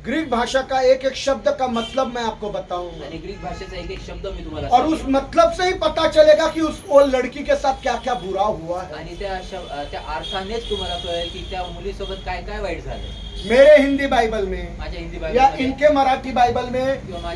ग्रीक भाषा का एक एक शब्द का मतलब मैं आपको बताऊंगा, आणि ग्रीक भाषेचा एक एक शब्द मी तुम्हाला और उस सांगेन. मतलब से ही पता चलेगा कि उस वो लड़की के साथ क्या क्या बुरा हुआ है. आणि त्या अर्थानेच तुम्हाला कळेल की त्या मुलीसोबत काय काय वाईट झालं. मेरे हिंदी बाइबल में माझ्या हिंदी या बायबलमध्ये इनके मराठी बाइबल में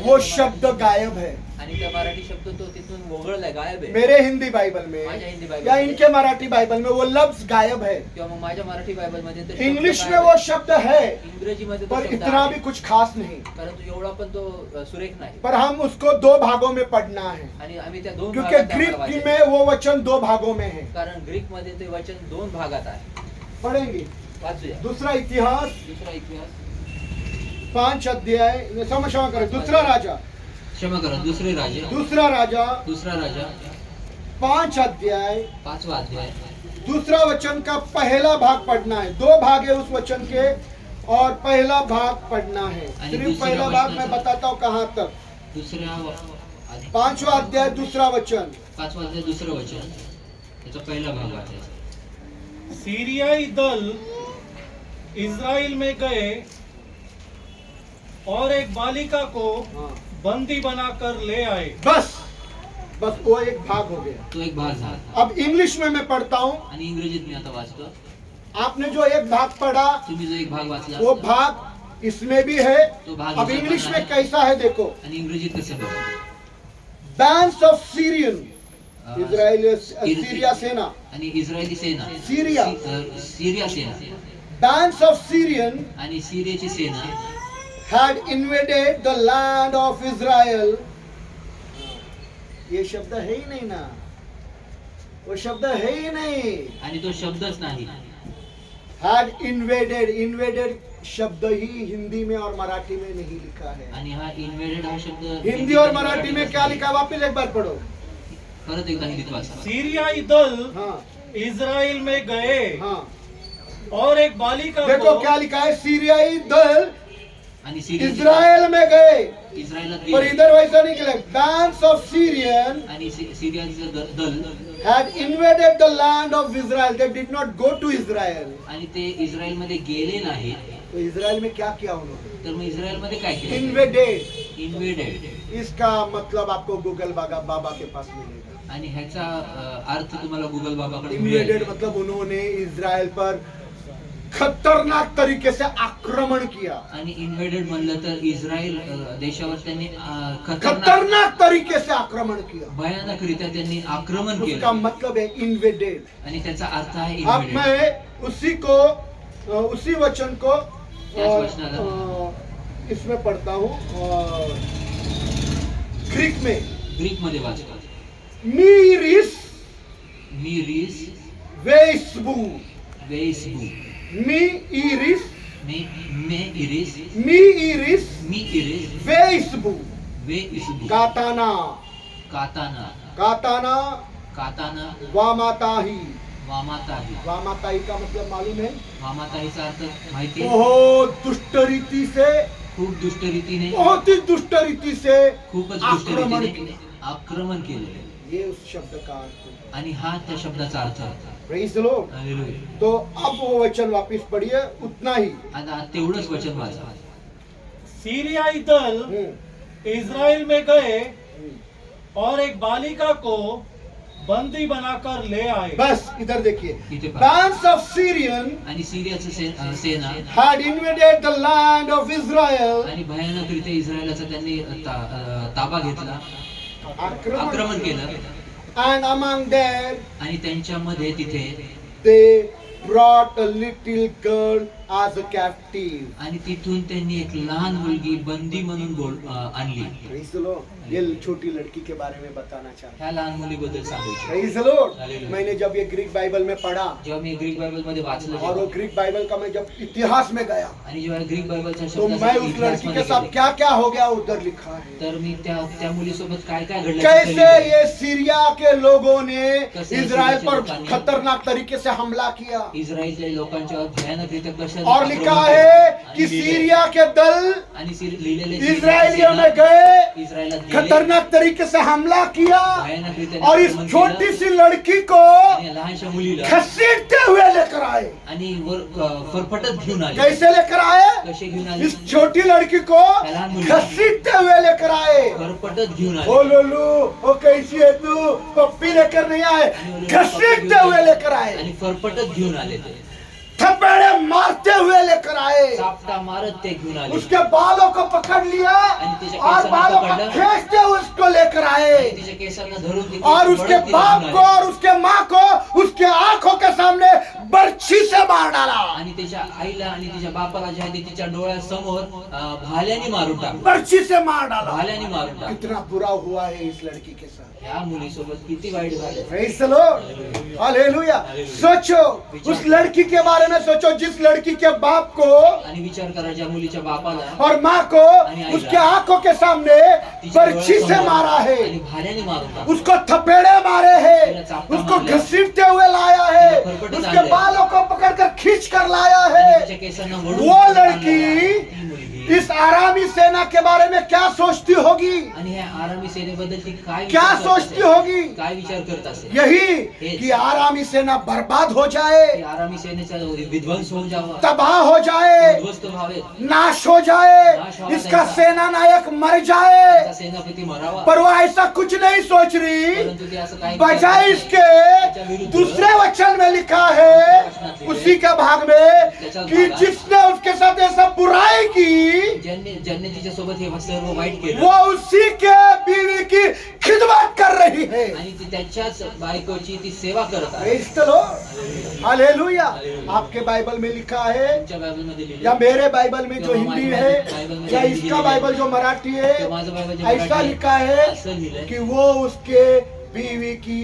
वो शब्द गायब है. आणि त्या मराठी शब्द तो तिथून वगळलाय, गायब आहे. मेरे हिंदी बाइबल में माझ्या हिंदी बायबल या इनके मराठी बाइबल में वो लफ्ज गायब है. किंवा मग माझ्या मराठी बायबलमध्ये तो शब्द इंग्लिश में गायब वो आहे. शब्द है, इंग्रजीमध्ये तो पर शब्द इतना आहे. भी कुछ खास नहीं. परंतु एवढा पण तो सुरेख नाही. पर हम उसको दो भागों में पढ़ना है, आणि आम्ही त्या दोन क्योंकि भागात ग्रीक आम्हाला में वो वचन दो भागों में है. कारण ग्रीक मध्ये ते वचन दोन भागात आहे. पढ़ेंगे. वाचूया. दूसरा इतिहास दुसरा इतिहास 5 अध्याय, क्षमा करें, दूसरा राजा क्षमा करा. दुसरा राजा 5 अध्याय 5वा अध्याय दूसरा वचन का पहला भाग पढ़ना है. दो भाग है उस वचन के, और पहला भाग पढ़ना है. आणि सिर्फ दूसरा पहला भाग वचन- मैं बताता हूँ कहाँ तक. दुसऱ्या 5वां अध्याय दूसरा वचन. 5वा अध्याय दुसरं वचन त्याचा पहिला भाग वाचायचा. सीरियाई दल इज़राइल में गए और एक बालिका को हाँ. बंदी बनाकर ले आए. बस वो एक भाग हो गया. तो एक भाग झाला. अब इंग्लिश में मैं पढ़ता हूँ. आणि इंग्रजीत मी आता वाचतो. आपने जो एक भाग पढ़ा तुम्ही जो एक भाग वाचला वो भाग इसमें भी है. तो भाग अब इसमें इंग्लिश पण में आहे. कैसा है देखो. आणि इंग्रजीत कसं बघा. Bands of Syrian, Israel Syria सेना, आणि इस्रायली सेना सीरिया. सीरिया सेना बैंड्स ऑफ सीरियन आणि सीरियाची सेना had invaded the land of Israel. ये शब्द है ही नहीं ना, वो शब्द है ही नहीं. आणि तो शब्दच नाही. had invaded शब्द ही हिंदी में और मराठी में नहीं लिखा है. आणि हा इन्व्हेडेड हा शब्द हिंदी और मराठी में क्या लिखा है? वापिस एक बार पढ़ो. परत एकदा हिंदीत वाचा. सीरियाई दल हाँ इज़राइल में गए हाँ. और एक बालिका देखो को क्या लिखा है. सीरियाई दल आणि सीरिया इजराइल में गए, इस्रायलात पर गेले. इधर वैसा नहीं लिखा. बैंड्स ऑफ सीरियन आणि सीरियाचं दल had invaded the land of Israel. They did not go to Israel. आणि ते इस्रायल मध्ये गेले नाहीत. तो इजराइल में क्या किया उन्होंने? तर मग इस्रायल मध्ये काय केलं? Invaded. इन्व्हेडेड. इसका मतलब आपको गूगल बाबा के पास मिलेगा. आणि ह्याचा अर्थ तुम्हाला गुगल बाबाकडे मिळेल. इन्वेडेड मतलब उन्होंने इजराइल पर खतरनाक तरीके से आक्रमण किया. आणि इन्व्हेडेड म्हणलं तर इस्रायल देशावर त्यांनी खतरनाक खतरनाक तरीके से आक्रमण किया. भयानकरित्या त्यांनी आक्रमण उसका केलं. मतलब है इन्वेडेड. आणि त्याचा अर्थ आहे अब इन्व्हेडेड. मैं उसी वचन को वचनाला इसमें पढ़ता हूँ ग्रीक में. ग्रीक मध्ये वाचतो. मीरिस मीरिस वेस्बू. वेसबू मीरिस मे मे इरिस मीरिस मी इरिस वेस्बू. वेसबू काताना काताना काताना काताना वामाताही. वामाताही. वामाताही का मतलब मालूम है? वामाताहीचा अर्थ माहिती आहे? बहुत दुष्ट रीति से, खूप दुष्ट रीतीने बहुत ही दुष्ट रीति से खूपच दुष्ट आक्रमण रीतीने किया. आक्रमण केले. ये उस शब्द का अर्थ है. आणि हा त्या शब्दाचा अर्थ आहे. Praise the Lord. हालेलुया. तो अब वो वचन वापिस पढ़िए उतना ही. आता तेवढंच वचन वाचा. सीरियाई दल हम्म, इज़राइल में गए हम्म. और एक बालिका को बंदी बनाकर ले आए. बस इधर देखिए. इथे पहा. Bands of Syrian आणि सिरियाचं सेना had invaded the land of Israel. आणि भयानकरित्या इस्रायलाचा त्यांनी ताबा घेतला, आक्रमण आक्रमण केलं. And among them आणि त्यांच्यामध्ये तिथे they brought a little girl as a captive. आणि तिथून त्यांनी एक लहान मुलगी बंदी म्हणून आणली. Praise the Lord. ये छोटी लड़की के बारे में बताना चाहता ह्या लहान मुलीबद्दल सांगू इच्छितो. Praise the Lord. Hallelujah. मैंने जब ये ग्रीक बाइबल में पढ़ा जेव्हा मी ग्रीक बायबल मध्ये वाचलं और वो जेव्हा, ग्रीक बाइबल का मैं जब इतिहास में गया आणि जेव्हा ग्रीक बायबलच्या तो मैं शब्दासाठी उस लड़की के इतिहासमध्ये साथ गेले, क्या क्या हो गया उधर लिखा है. तर मी त्या मुलीसोबत काय काय घडलं ते कैसे लिहिलं. ये सीरिया के लोगों ने कैसे इजराइल सीरिया पर के लोगों ने खतरनाक तरीके से हमला किया. इस्रायलच्या लोकांच्यावर भयानकरीत्या कशा और लिखा है कि सीरिया के दल आणि लिहिलेले इस्राएलियों में गए, इस्रायलात गेले, खतरनाक तरीके से हमला किया भयानकरीत्या और इस आक्रमण छोटी केलं, सी लड़की को आणि लहानशा मुलीला घसीटते हुए लेकर आए। आणि वर फरफटत घेऊन आले. कैसे लेकर आए? कसे घेऊन आले? इस छोटी लड़की को घसीटते हुए लेकर आए। फरफटत घेऊन ओ आले. लोलू, ओ कैसी है तू? पप्पी लेकर नहीं आए, घसीटते हुए लेकर आए, आणि फरफटत घेऊन आले ते. थप्पड़े मारते हुए लेकर आए। चापटा मारत ते घेऊन आले. उसके बालों को पकड़ लिया और बालों को खींचते हुए उसको लेकर आए आणि तिच्या केसांना धरून ती और उसके वळत तिला बाप घेऊन को आले. और उसके माँ को उसके आंखों के सामने बर्छी से मार डाला। आणि तिच्या आईला आणि तिच्या बापाला जे आहे ते तिच्या डोळ्यासमोर भाल्याने मारून टाकलं. बर्छी से मार डाला। भाल्याने मारून टाकलं. कितना बुरा हुआ है इस लड़की के साथ। या मुलीसोबत किती वाईट झालं. Praise the Lord. हालेलुया। सोचो उस लड़की के बारे में, सोचो जिस लड़की के बाप को आणि विचार करा ज्या मुलीच्या बापाला और माँ को उसके आंखों के सामने बर्छी से मारा है, आणि भाल्याने मारून टाकलं. उसको थपेड़े मारे हैं, उसको घसीटते हुए लाया है, उसके बालों को पकड़कर खींच कर लाया आणि है। तिच्या केसांना वळून वो ती लड़की मुलगी इस आरामी सेना के बारे में क्या सोचती होगी? आणि ह्या आरामी सेनेबद्दल ती काय क्या विचार करत सोचती असेल? होगी? काय विचार करत असेल? यही कि आरामी सेना बर्बाद हो जाए, की आरामी सेनेचा विध्वंस होऊन जावा, तबाह हो जाए, उद्ध्वस्त व्हावे, नाश हो जाए, इसका सेना नायक मर जाए। त्याचा सेनापती मरावा. पर वो ऐसा कुछ नहीं सोच रही। परंतु ती असं काही बजाय विचार इसके दूसरे वचन में लिखा है उसी का भाग में कि जिसने उसके साथ ऐसा बुराई की ज्यांनी तिच्या सोबत हे सर्व वाईट केलं वो उसी के बीवी की खिदमत कर रही है। आणि ती त्याच्याच बायकोची ती सेवा करत आहे. Praise the Lord. हालेलुया। आपके बाइबल में लिखा है तुमच्या बायबलमध्ये लिहिलं या मेरे बाइबल में जो हिंदी है या इसका बाइबल जो मराठी है, किंवा माझं बायबल जे ऐसा मराठी आहे, लिखा है असं लिहिलंय कि वो उसके बीवी की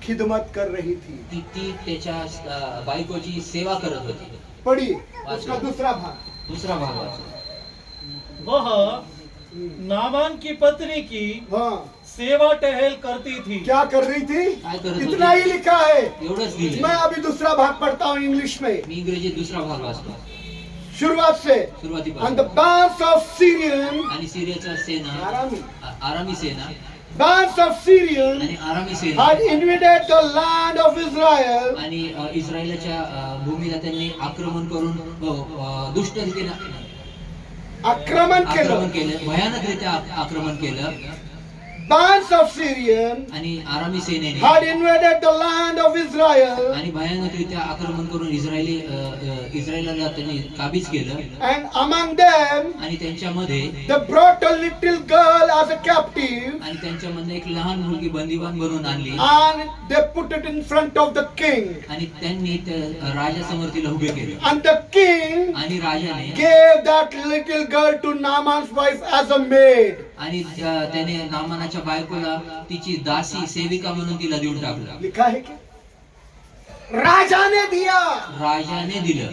खिदमत कर रही थी। की ती त्याच्या बायकोची सेवा करत होती. पढ़िए उसका दूसरा भाग। दुसरा भाग वाचा. वह नामान की पत्नी की हाँ, सेवा टहल करती थी. क्या कर रही थी? काय करत इतना होती? ही लिखा है। एवढंच मैं लिहिलंय. अभी दूसरा भाग पढ़ता हूँ इंग्लिश में, मी इंग्रजी दुसरा भाग वाचतो शुरुआत से। On सुरुवातीपासून. the bands of Syrian, आणि सिरियाचा सेना आरामी, आरामी सेना bands of Syrian आणि आरामी सेना had invaded the land of Israel आणि इस्रायलच्या भूमीला त्यांनी आक्रमण करून दुष्ट रीतीने आक्रमण आक्रमण केलं। केलं, भयानकरित्या आक्रमण केलं. Bands of Syrian आणि आरामी सेनेने had invaded the land of Israel आणि भयानकरित्या आक्रमण करून इस्रायलला त्यांनी काबीज केलं. and among them आणि त्यांच्यामध्ये they brought a little girl as a captive आणि त्यांच्यामध्ये एक लहान मुलगी बंदीवान बनवून आणली and they put it in front of the king आणि त्यांनी त्या राजासमोर तिला उभे केले. and the king आणि राजाने gave that little girl to Naaman's wife as a maid. आणि त्याने नामानाच्या बायकोला तिची दासी सेविका म्हणून तिला देऊन टाकलं. लिखा है क्या? राजा ने दिया, राजाने दिलं.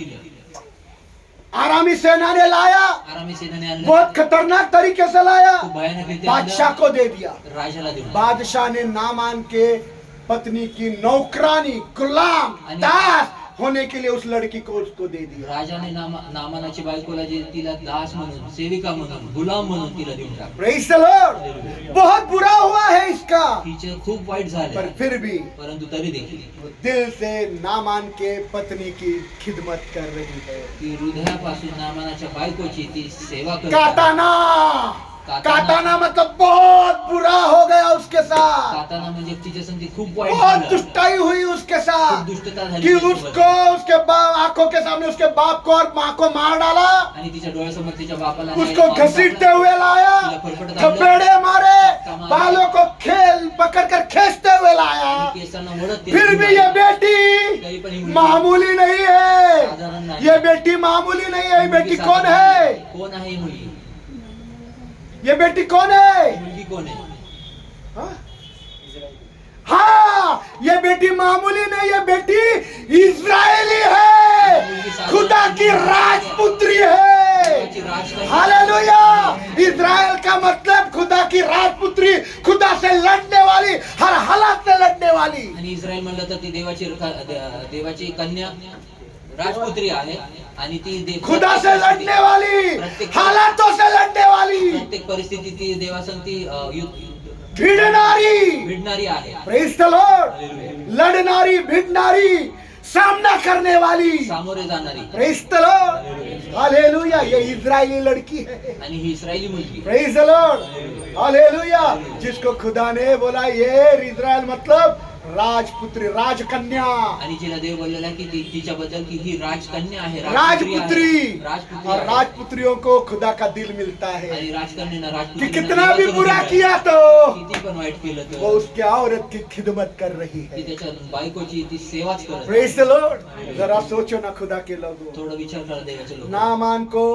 आरामी सेना ने लाया, आरामी सेनेने आणलं. बहुत खतरनाक तरीके से लाया, खूप भयानकरित्या बादशाह आणलं. को दे दिया। राजाला देऊन टाकलं. बादशाह ने नामान के पत्नी की नौकरानी, गुलाम, दास होने के लिए उस लड़की को उसको दे दिया। राजाने नामानाची बायकोला जे तिला दास म्हणून, सेविका म्हणून, गुलाम म्हणून तिला देऊन टाकलं. Praise the Lord. बहुत बुरा हुआ है इसका, तिचं खूप वाईट पर झालं. फिर भी परंतु तरी देखील वो दिल से नामान के पत्नी की खिदमत कर रही है। ती हृदयापासून नामानाच्या बायकोची ती सेवा करत आहे. काताना, काताना मतलब बहुत बुरा हो गया उसके साथ, काताना म्हणजे तिच्या संगती खूप वाईट बहुत झालं. दुष्टाई हुई उसके खूप साथ दुष्टता झाली कि तिच्यासोबत. उसको उसके आंखों के सामने उसके बाप को और माँ को मार डाला, आणि तिच्या डोळ्यासमोर तिच्या बापाला आणि उसको आईला मारून घसीटते टाकलं. हुए लाया, तिला फरफटत आणलं. थपेड़े मारे, बालों को खेल पकड़ कर खींचते हुए लाया। आणि केसांना ओढत तिला फिर भी घेऊन ये आले. बेटी तरी पण ही मुलगी मामूली नहीं है, साधारण नाही. ये बेटी मामूली नहीं है। ये बेटी मुलगी कौन साधारण है? नाही. कोण आहे ही मुलगी? ये बेटी कौन है? ही मुलगी कोण आहे? हाँ? हाँ, ये बेटी मामूली नहीं, ये बेटी इजरायली है, खुदा की राजपुत्री है। तिची राजकन्या. हालेलुया। इजराइल का मतलब खुदा की राजपुत्री, खुदा से लड़ने वाली, हर हालत से लड़ने वाली। आणि इस्रायल म्हणलं तर तर ती देवाची कन्या राजपुत्री आहे आणि ती खुदा से लड़ने वाली, हालातों से लड़ने वाली, प्रत्येक परिस्थिती ती देवासंग ती भिड़नारी आहे. Praise the Lord. लड़नारी, भिड़नारी, सामना करने वाली, सामोरे जाणारी. Praise the Lord. हालेलुया. ये इजरायली लड़की है. आणि ही इस्रायली मुलगी. Praise the Lord. हालेलुया. जिसको खुदा ने बोला ये इजराइल मतलब राजपुत्री, राजकन्या. आणि जिला देव बोललेला की तिच्याबद्दल की ही राजकन्या आहे, राजपुत्री. और राजपुत्रियों को खुदा का दिल मिलता है. आणि राजकन्या कि राजपुत्री कितना भी बुरा किया तो किती पण वाईट केलं वो तर उसके औरत की खिदमत कर रही ती है. त्याच्या बायकोची ती सेवाच करत. Praise the Lord. जरा सोचो ना खुदा के लोगों. थोडं विचार करा देवाचे लोक. नामान को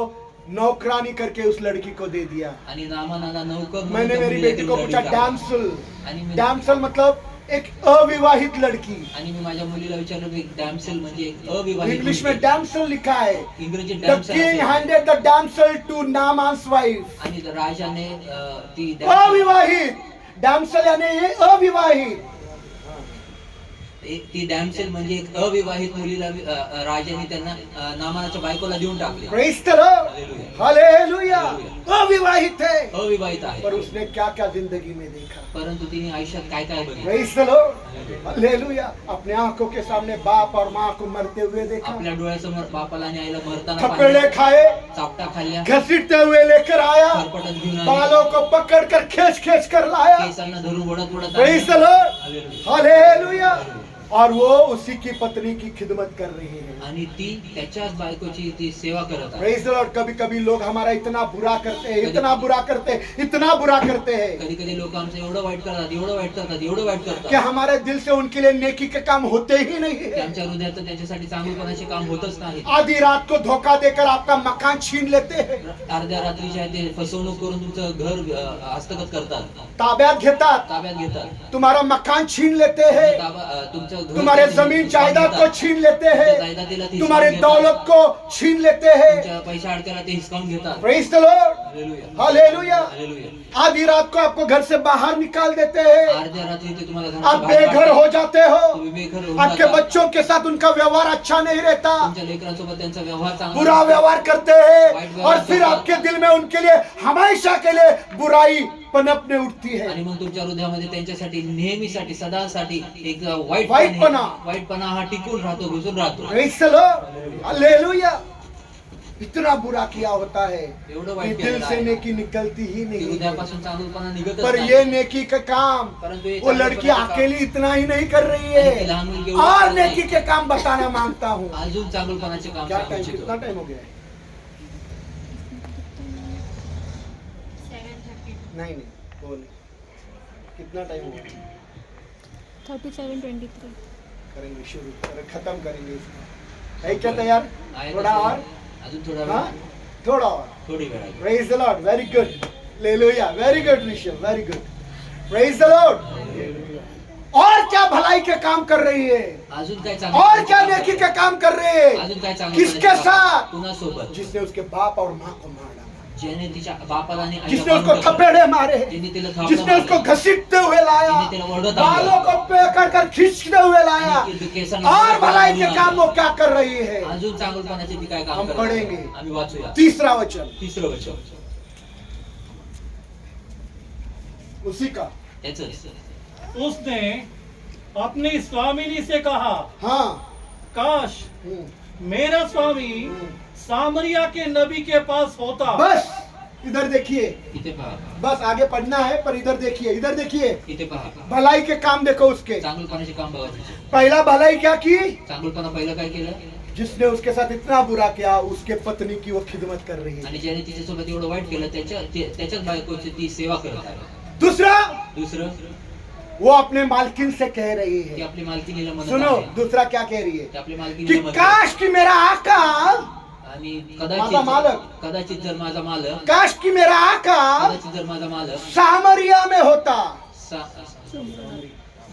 नौकरानी करके उस लड़की को दे दिया. आणि नामानाला नौकर म्हणून मैंने त्या मेरी मुलीला बेटी को देऊन पूछा लढली का? डैम्सल. आणि मी डैम्सल मतलब एक अविवाहित लड़की. आणि मी माझ्या मुलीला विचारलं की डॅम्सेल म्हणजे एक अविवाहित इंग्लिश मुलगी. में डैम्सल लिखा है. इंग्रजीत The डॅम्सेल king असेल. handed the damsel to Naaman's wife. आणि राजाने ती डॅम्सेल- अविवाहित. डैम्सल यानी ये अविवाहित. ती डॅम्सेल म्हणजे एक अविवाहित मुलीला राजाने त्यांना नामानाच्या बायकोला देऊन टाकले. Praise the Lord. हालेलुया. अविवाहित है. अविवाहित आहे पर उसने क्या क्या जिंदगी में देखा. परंतु तिने आयुष्यात काय काय बघितलं. Praise the Lord. हालेलुया. अपने आंखों के सामने बाप और माँ को मरते हुए देखा. आपल्या डोळ्यासमोर बापाला आणि आईला मरताना थप्पड़े पाहिलं. खाए, चापटा खाल्ल्या, घसीटते हुए लेकर आया, खरपटत घेऊन आले, बालों को पकड़ कर खींच कर लाया. केसांना धरून ओढत ओढत Praise the आणले. Lord. हालेलुया. हालेलुया. और वो उसी की पत्नी की खिदमत कर रही है. आणि ती त्याच्याच बायकोची ती सेवा करत आहे. Praise the Lord. कभी कभी लोग हमारा इतना बुरा करते हैं, इतना बुरा करते हैं, इतना बुरा करते हैं कधी कधी लोक आमचं एवढं वाईट करतात, एवढं वाईट करतात, एवढं वाईट कि करतात हमारे दिल से उनके लिए नेकी के काम होते ही नहीं की है. आमच्या हृदयात त्यांच्यासाठी चांगुलपणाचे काम होतच नाही. आधी रात को धोखा देकर आपका मकान छीन लेते हैं, अर्ध्या रात्रीच्या ते फसवणूक करून तुमचं घर हस्तगत करतात, ताब्यात घेतात, ताब्यात घेतात, तुम्हारा मकान छीन लेते हैं, तुमचं घर तुम्हारे जमीन जायदाद को छीन लेते हैं, जायदादीला ते तुम्हारे हिसकावून घेतात. दौलत को छीन लेते हैं. तुमच्या पैसा अडकेला ते हिसकावून घेतात. Praise the Lord. Hallelujah. Hallelujah. Hallelujah. आधी रात को आपको घर से बाहर निकाल देते हैं. अर्ध्या रात्री ते तुम्हाला घराच्या आप बाहेर बेघर काढतात. हो जाते हो. तुम्ही बेघर होऊन आपके जाता. बच्चों के साथ उनका व्यवहार अच्छा नहीं रहता. तुमच्या लेकरांसोबत त्यांचा व्यवहार चांगला बुरा नसतो. व्यवहार करते हैं और फिर आपके दिल में उनके लिए हमेशा के लिए बुराई पनपने उठती है. आणि मग तुमच्या हृदयामध्ये त्यांच्यासाठी नेहमीसाठी सदासाठी एक वाईटपणा हा टिकून राहतो, घुसून राहतो. Praise the Lord. हालेलुया. इतना बुरा किया होता है एवढं कि वाईट दिल केलेलं से आहे. नेकी निकलती ही की नहीं है. हृदयापासून चांगलपणा निघतच पर नाही. ये नेकी का काम परंतु ये वो लड़की चांगुलपणाचं काम- अकेली इतना ही नहीं कर रही आणि ती है. लहान मुलगी एवढं और करत नाही. नेकी के काम बताना मांगता हूँ. अजून चांगलपणाचे काम क्या सांगू टाइम, इच्छितो. कितना टाइम हो गया है? 7:30. नहीं बोल. कितना टाइम हो गया? 37:23. करेंगे शुरू, खत्म करेंगे इसको. है क्या तैयार? आहे थोड़ा तसं. और. अजून थोडा हाँ? वेळ, थोड़ा और. थोडी वेळ आहे. Praise the Lord. Very good. Hallelujah. Very good, Rishal. Very good. Praise the Lord. और क्या भलाई के काम कर रही है? अजून काय और क्या नेकी के काम कर रही है? अजून काय चांगलं किसके साथ? कुणासोबत? जिसने उसके बाप और माँ को मार डाला, ज्याने तिच्या बापाला आणि आईला जिसने उसको मारून टाकलं. थपेड़े मारे, ज्याने तिला थापडं जिसने उसको मारलं. घसीटते हुए लाया, जिसने तिला ओढत आणलं. बालों को पकड़ कर खींचते हुए लाया, आणि केसांना और ओढत भलाई आणलं. के काम वो क्या कर रही है? अजून चांगलपणाचे ती काय काम हम करत पढेंगे. आहे? आम्ही वाचूया. तीसरा वचन तिसरं वचन उसी का. त्याच उसने अपनी स्वामिनी से कहा, हाँ. काश हम्म. मेरा स्वामी सामरिया के नबी के पास होता. बस इधर देखिए. इथे पहा, बस आगे पढ़ना है पर इधर देखिए, इधर देखिए. इथे पहा. भलाई के काम देखो उसके. चांगलपणाचे काम बघा तिचे. पहला भलाई क्या की? चांगलपणा पहिलं काय केलं? जिसने उसके साथ इतना बुरा किया, उसके पत्नी की वो खिदमत कर रही है. आणि ज्याने तिच्यासोबत एवढं वाईट केलं त्याच्याच बायकोची ती सेवा करत आहे. दूसरा, दुसरं, वो अपने मालकिन से कह रही ती है. आपली मालकीनीला म्हणत सुनो, आहे. दूसरा क्या कह रही ती है? आपली कि मालकीनीला म्हणते. काश कि मेरा आका, आणि माझा मालक. कदाचित जर माझा मालक काश कि मेरा आका कदाचित जर माझा मालक सामरिया में होता.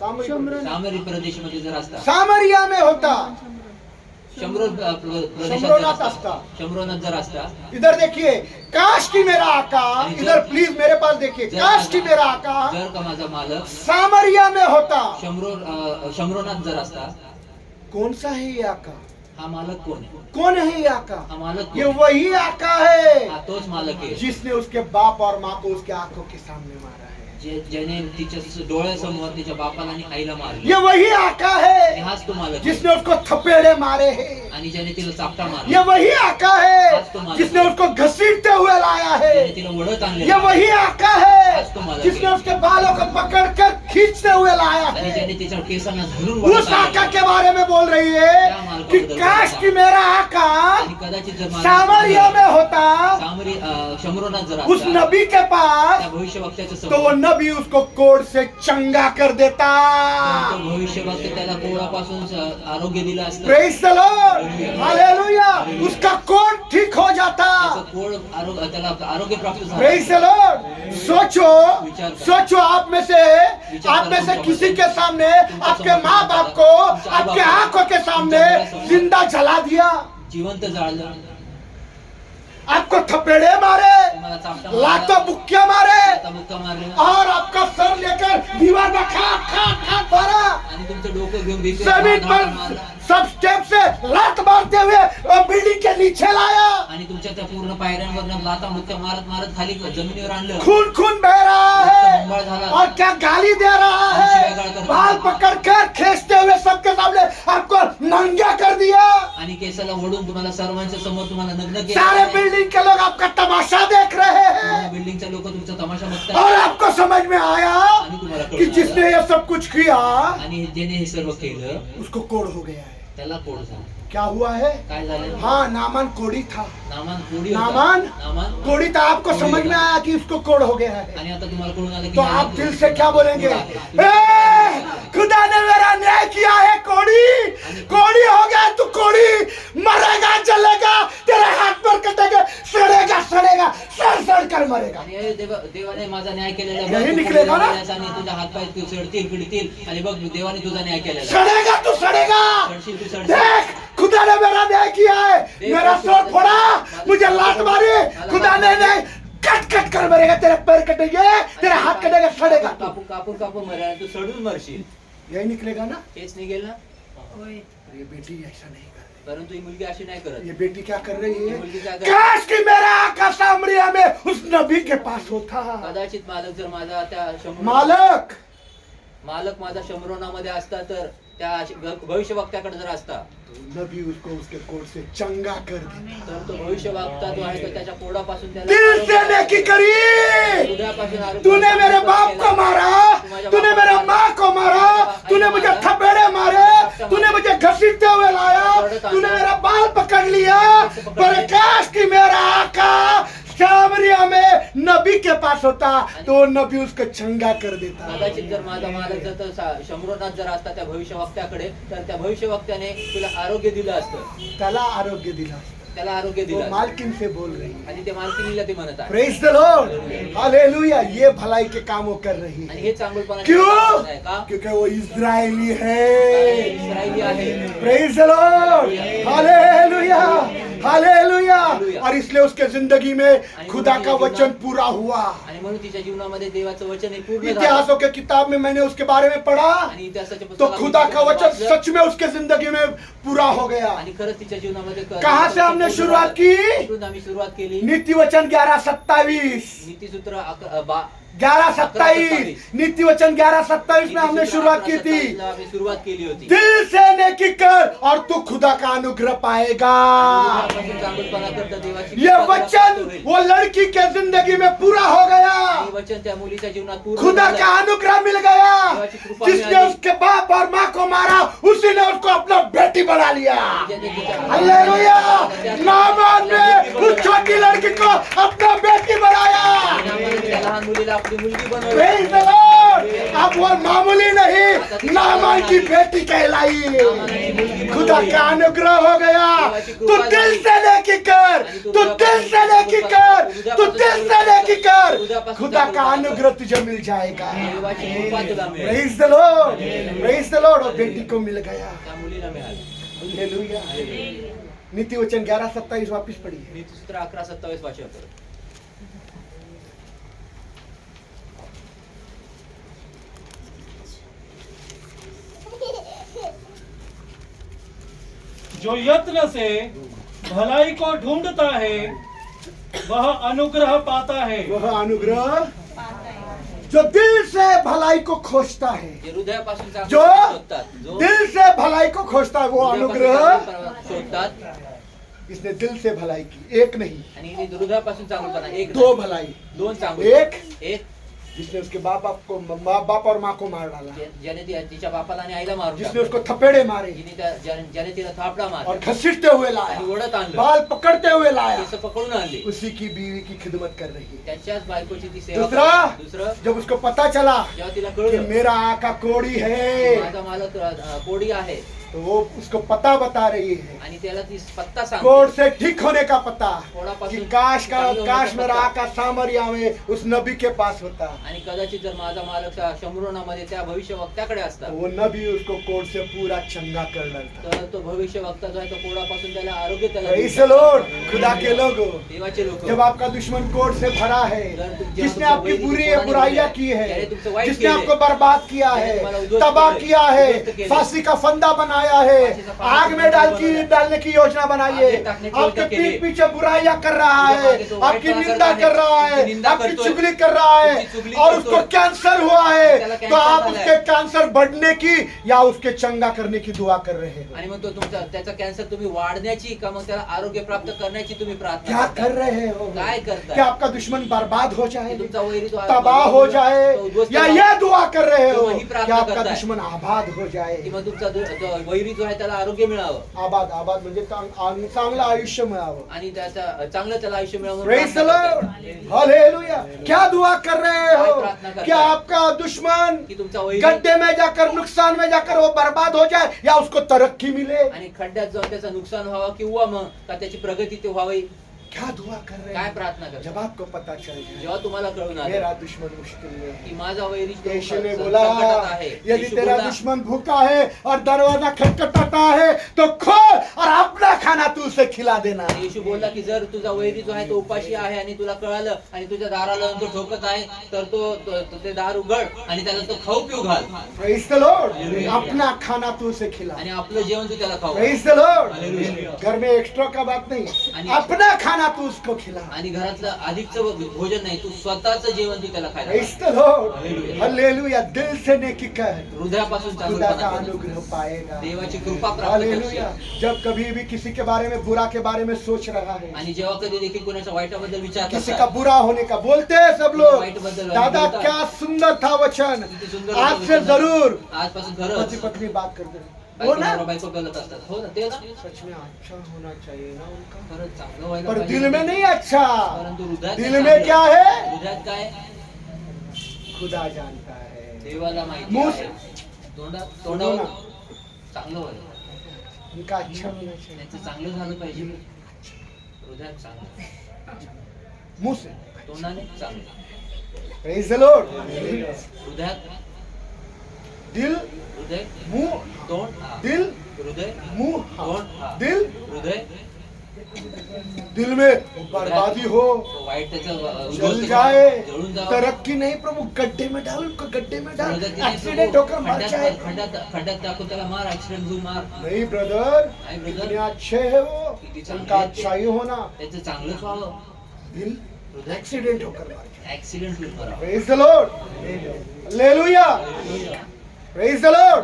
सामरी सामरी प्रदेशमध्ये जर असता, सामरिया में होता. शम्रोनाथ असता. शम्रोनाथ जर असता इधर देखिए, काश की मेरा आका, इधर प्लीज मेरे पास देखिए, काश की मेरा आका जर का माझा मालक सामरिया में होता. शम्रोनाथ जर असता. कौन सा है ये आका? हा मालक कोण आहे? कौन है ये आका? हा मालक ये कोण? वही आका है हा तोच मालक आहे जिसने उसके बाप और माँ को उसके आंखों के सामने मारा है. ज्याने तिच्या डोळ्यासमोर तिच्या बापाला आणि आईला मारले. ये वही आका आणि है हाच तो मालक आहे. जिसने उसको थपेड़े मारे हैं. आणि ज्याने तिला चापटा ये मारला. वही आका है जिसने उसको घसीटते हुए लाया है. ज्याने तिला वडत आणले. ये वही आका है जिसने उसके बालों को पकड़कर खींचते हुए लाया आणि है. ज्याने तिच्या केसांना धरून उस वडत आका आणले. के बारे में बोल रही है कि काश कि मेरा आका आणि कदाचित जर सामरिया में होता, शम्रोनाथ जर उस असता, नबी के पास, त्या भविष्यवक्त्याच्या तो वो समोर नबी उसको कोड़ से चंगा कर देता. तो भविष्यवक्ता त्याला कोळापासून आरोग्य दिलं असतं. Praise the Lord, hallelujah. उसका कोड़ ठीक हो जाता. त्याचं कोळ त्याला आरोग्य प्राप्त झालं. Praise the Lord. सोचो आप में से किसी के सामने आपके माँ बाप को आपके आंखों के सामने जिंदा जला दिया, जिवंत जाळलं, आपको थपेड़े मारे, तुम्हाला चापटा लातों बुक्के मारे आता मुक्का मारले और आपका सर लेकर दीवार में खा मारा. आणि तुमचं डोकं घेऊन जमीन पर सब स्टेप से लात मारते हुए बिल्डिंग के नीचे लाया. आणि तुमच्या त्या पूर्ण पायऱ्यांवर लाता मुक्का मारत मारत खाली जमिनीवर आणलं. खून बह रहा है और क्या गाली दे रहा है. बाल पकड़कर खींचते हुए सबके सामने आपको नंगा कर दिया. आणि केसाला ओढून तुम्हाला सर्वांच्या समोर तुम्हाला नग्न सारे केलं. बिल्डिंग के लोग आपका तमाशा देख रहे हैं बिल्डिंगचे लोक तुमचा तमाशा बघतात. और आपको समझ में आया आणि तुम्हाला कि कळलं जिसने ये सब कुछ किया आणि ज्याने हे सर्व केलं उसको कोड़ हो गया है. त्याला कोड झालं. क्या हुआ है? काय झालं? हाँ, नामान कोड़ी था. नामान कोडी होता. नामान कोड़ी था. आपको समझ में आया कि उसको कोड़ हो गया है. आणि आता तुम्हाला कळून आलं की तो आप दिल से क्या बोलेंगे? खुदा ने मेरा न्याय किया है. कोड़ी हो गया तू. कोड़ी मरेगा, जलेगा, तेरे हाथ पर कटेगा, सड़ेगा, सड़ कर मरेगा. आणि हे देवाने माझा न्याय केलेला आहे. यही बघ, तू निकलेगा ना? कोणी आणि तुझ्या हातपाय तू सडतील पिडतील आणि बघ देवाने तुझा न्याय केलेला आहे. सड़ेगा तू, सड़ेगा. सडशील तू सडशील. देख, खुदा ने मेरा न्याय किया है. मेरा सर फोड़ा, मुझे लात मारी. खुदा ने न्याय कट कर मरेगा. तेरे पैर कटेंगे, तेरे हाथ कटेगा, सड़ेगा तू. कापून मरेल. तू सडून मरशील. यही निकलेगा ना? हेच निघेल ना. ये बेटी ऐसा नहीं कर रही. परंतु ही मुलगी अशी नाही करत. ये बेटी क्या कर रही ही है? मुलगी काय करत? काश कि मेरा आका सामरिया में उस नबी के पास होता. कदाचित मालक जर माझा त्या मालक माझा शंभरोनामध्ये असता तर त्या भविष्यवक्त्याकडे जर असता नबी उसको उसके कोड़ से चंगा कर देता. तर तो भविष्यवक्ता जो आहे तो त्याच्या कोडापासून दिल से नेकी करी. हृदयापासून तूने मेरे बाप को मारा, तूने मेरे माँ को मारा, तूने मुझे थपेड़े मारे, तूने मुझे घसीटते हुए लाया, तूने मेरा बाल पकड़ लिया. पर काश कि मेरा आका सामरिया में नबी के पास होता तो नबी उसको चंगा कर देता. कदाचित जर माझा मालक जर शंभरोनाथ जर असता त्या भविष्यवक्त्याकडे तर त्या भविष्यवक्त्याने तुला आरोग्य दिलं असतं. त्याला आरोग्य दिला. त्याला आरोग्य वो दिलं मालकिन से बोल रही है. आणि ते मालकिनीला ते म्हणत आहे. Praise the Lord, hallelujah. ये भलाई के कामों कर रही आणि है. हे चांगुलपणा क्यों? का? क्योंकि वो इस्राएली है. इस्रायली आहे. Praise the Lord, hallelujah, hallelujah. और इसलिए उसके जिंदगी में खुदा का वचन पूरा हुआ. आणि म्हणून तिच्या जीवनामध्ये देवाचं वचन हे पूर्ण झालं. इतिहासों के किताब में मैंने उसके बारे में पढ़ा आणि इतिहासाच्या तो पुस्तकात खुदा का वचन वाचलं. सच में उसके जिंदगी में पूरा हो गया. आणि खरंच तिच्या जीवनामध्ये कहाँ से हमने शुरुआत की? इकडून आम्ही सुरुवात केली. नीति वचन 11:27. नीतिसूत्र 11:27 नीति वचन 11:27 में हमने शुरुआत की थी. आम्ही सुरुवात केली होती. दिल से नेकी कर और तू खुदा का अनुग्रह पाएगा. हृदयापासून चांगुलपणा करता देवाची ये कृपा वचन प्राप्त होईल. वो लड़की के जिंदगी में पूरा हो गया. हे वचन त्या मुलीच्या जीवनात पूर्ण खुदा झालं. का अनुग्रह मिल गया. जिसने उसके बाप और माँ को मारा उसी ने उसको अपना बेटी बना लिया. हालेलुया. नामान ने उस छोटी लड़की को अपना बेटी बनाया. त्या लहान मुलीला आपली मुलगी बनवली. Praise the Lord. अब वो मामूली नहीं, नामान की बेटी कहलाई. खुदा का अनुग्रह हो गया. तू दिल से नेकी कर, तू दिल से नेकी कर, तू दिल से नेकी कर. खुदा का अनुग्रह तुझे मिल जाएगा. देवाची कृपा तुला मिळेल. Praise the Lord, praise the Lord. और बेटी को मिल गया. त्या मुलीला मिळाली. हालेलुया। नीति वचन 11:27 वापिस पढ़िए। नीतिसूत्र 11:27 वाचा करो। जो यत्न से भलाई को ढूंढता है वह अनुग्रह पाता है। वह अनुग्रह जो दिल से भलाई को खोजता है, जे हृदयापासून चांगलं जो शोधतात, जो दिल से भलाई को खोजता है, वो हृदयापासून अनुग्रह चांगलं शोधतात इसने दिल से भलाई की, एक नहीं आणि हृदयापासून चांगलपणा एक दो नाही, भलाई, दोन चांगले एक जिसने उसके बाप बाप और माँ को मार डाला, ज्याने तिच्या बापाला आणि आईला मारून जिसने टाकलं, उसको थपेड़े मारे ज्याने तिला थापडा और मारला घसीटते हुए लाया, आणि ओढत आणलं, बाल पकड़ते हुए लाया, केस पकडून आणले, उसी की बीवी की खिदमत कर रही है। त्याच्याच बायकोची ती सेवा दूसरा, करते. दुसरं जब उसको पता चला जेव्हा तिला कि कळलं मेरा आका कोड़ी है, माझा मालक कोडी आहे तो वो उसको पता बता रही है, आणि त्याला ती पत्ता कोड़ सांगते से ठीक होने का पता, कोडापासून कि काश चांगलं होण्याचा मेरा पत्ता. आका सामरिया में उस नबी के पास होता, आणि कदाचित जर माझा मालक शंभरोणामध्ये त्या भविष्यवक्त्याकडे असता तो वो नबी उसको कोड़ से पूरा चंगा कर डालता। तर तो भविष्यवक्ता जो आहे तो कोडापासून त्याला आरोग्य त्याला Praise देऊ the Lord, खुदा के लोगों, देवाचे लोक जब आपका दुश्मन कोड़ से भरा है, जिसने आपकी बुराइयां की है, जिसने आपको बर्बाद किया है, तबाह किया है, फांसी का फंदा बनाया है, आग में डालने की योजना बनाई है, आपके पीठ पीछे बुराइयां कर रहा है, आपकी निंदा कर रहा है, आपकी चुगली कर रहा है, और उसको कैंसर हुआ है, तो आप उसके कैंसर बढ़ने की या उसके चंगा करने की दुआ कर रहे हो। आणि मग तो तुमचा त्याचा कॅन्सर तुम्ही वाढण्याची का मग त्याला आरोग्य प्राप्त करण्याची तुम्ही प्रार्थना क्या करता? कर रहे हो? काय करताय? क्या आपका दुश्मन बर्बाद हो जाए, की तुमचा वैरी तो तबाह हो जाए, तो उद्ध्वस्त या व्हावा? ये दुआ कर रहे हो तो वही प्रार्थना कि आपका करताय. दुश्मन आबाद हो जाए? की मग तुमचा जो वैरी जो आहे त्याला आरोग्य मिळावं आबाद आबाद म्हणजे चांगलं आयुष्य मिळावं। आणि त्याचा चांगलं त्याला आयुष्य मिळावं म्हणून Praise the प्रार्थना Lord. करताय. हालेलुया। क्या दुआ कर रहे काय हो प्रार्थना करताय? कि आपका दुश्मन की तुमचा वैरी गड्ढे में जाकर, नुकसान में जाकर वो बर्बाद हो जाए या उसको तरक्की मिले? आणि खड्ड्यात जाऊन त्याचं नुकसान व्हावं किंवा मग का त्याची प्रगती ते व्हावी, क्या दुआ कर रहे काय हैं? प्रार्थना करताय? जब आपको पता चल जाए जेव्हा तुम्हाला कळून आलं मेरा दुश्मन मुश्किल में है, की माझा वैरी तो यीशु ने संकटात बोला आहे, यदि येशू तेरा बोलला, दुश्मन भूखा है और दरवाजा खटखटाता है तो खोल और अपना खाना तू उसे खिला देना। येशू बोलला की जर तुझा वैरी जो आहे तो उपाशी आहे आणि तुला कळालं आणि तुझ्या दाराला तो ठोकत आहे तर तो ते दार उघड आणि त्याला तो खाऊ पिऊ घाल Praise the Lord. अपना खाना तू उसे खिला। आणि आपलं जेवण तू त्याला खाऊ Praise the Lord. Hallelujah. घर में एक्स्ट्रा का बात नहीं, आणि- अपना खाना तू उसको खिला। आणि घरातलं अधिकचं भोजन नाही, तू स्वतःचं जेवण तू त्याला खायला Praise the Lord. Hallelujah. Hallelujah. दिल से नेकी कर, हृदयापासून खुदा का चांगलं अनुग्रह पाएगा। देवाची कृपा प्राप्त हालेलुया। करशील. जब कभी भी किसी के बारे में, बुरा के बारे में सोच रहा है, आणि जेव्हा कधी देखील कोणाच्या वाईटाबद्दल विचार किसी करता, का बुरा होने का बोलते हैं सब लोग, वाईट बद्दल दादा बोलतात. क्या सुंदर था वचन, किती सुंदर आज होतं से वचन. जरूर आजपासून पति खरंच पत्नी बात करते हैं। हो बायको ना? नवरा बायको गलत असतात, हो ना, ते ना सच में अच्छा होना चाहिए ना उनका, खरंच चांगलं व्हायला पर पाहिजे. दिल में नहीं अच्छा। परंतु हृदयात दिल चांगलं. में क्या है? हृदयात काय खुदा जानता है। देवाला माहिती मुंह आहे. तोंडावर बोलो ना। चांगलं व्हायला, उनका अच्छा होना चाहिए त्यांचं चांगलं झालं पाहिजे. हृदयात चांगलं, मुंह से। तोंडाने चांगलं, Praise the Lord. हृदयात दिल हृदय मुंह, तोंड हा. दिल हृदय मुंह, तोंड हा. दिल हृदय दिल में बर्बादी हो, तो वाईट त्याचं जल जाए, जळून जावं. तरक्की नहीं प्रभु, गड्ढे में डाल उनको, गड्ढे में डाल, प्रगती नाही एक्सीडेंट प्रभू. होकर मर जाए। खड्ड्यात टाकून त्याला मार, ऍक्सिडेंट होऊन मार. नहीं ब्रदर, नहीं ब्रदर. कितने अच्छे है वो, किती चांगले उनका आहेत ते. अच्छाई होना, त्याचं चांगलंच व्हावं, दिल हृदय एक्सीडेंट होकर मर जाए। ऍक्सिडेंट होऊन मरावं. Praise the Lord. Hallelujah. Praise the Lord.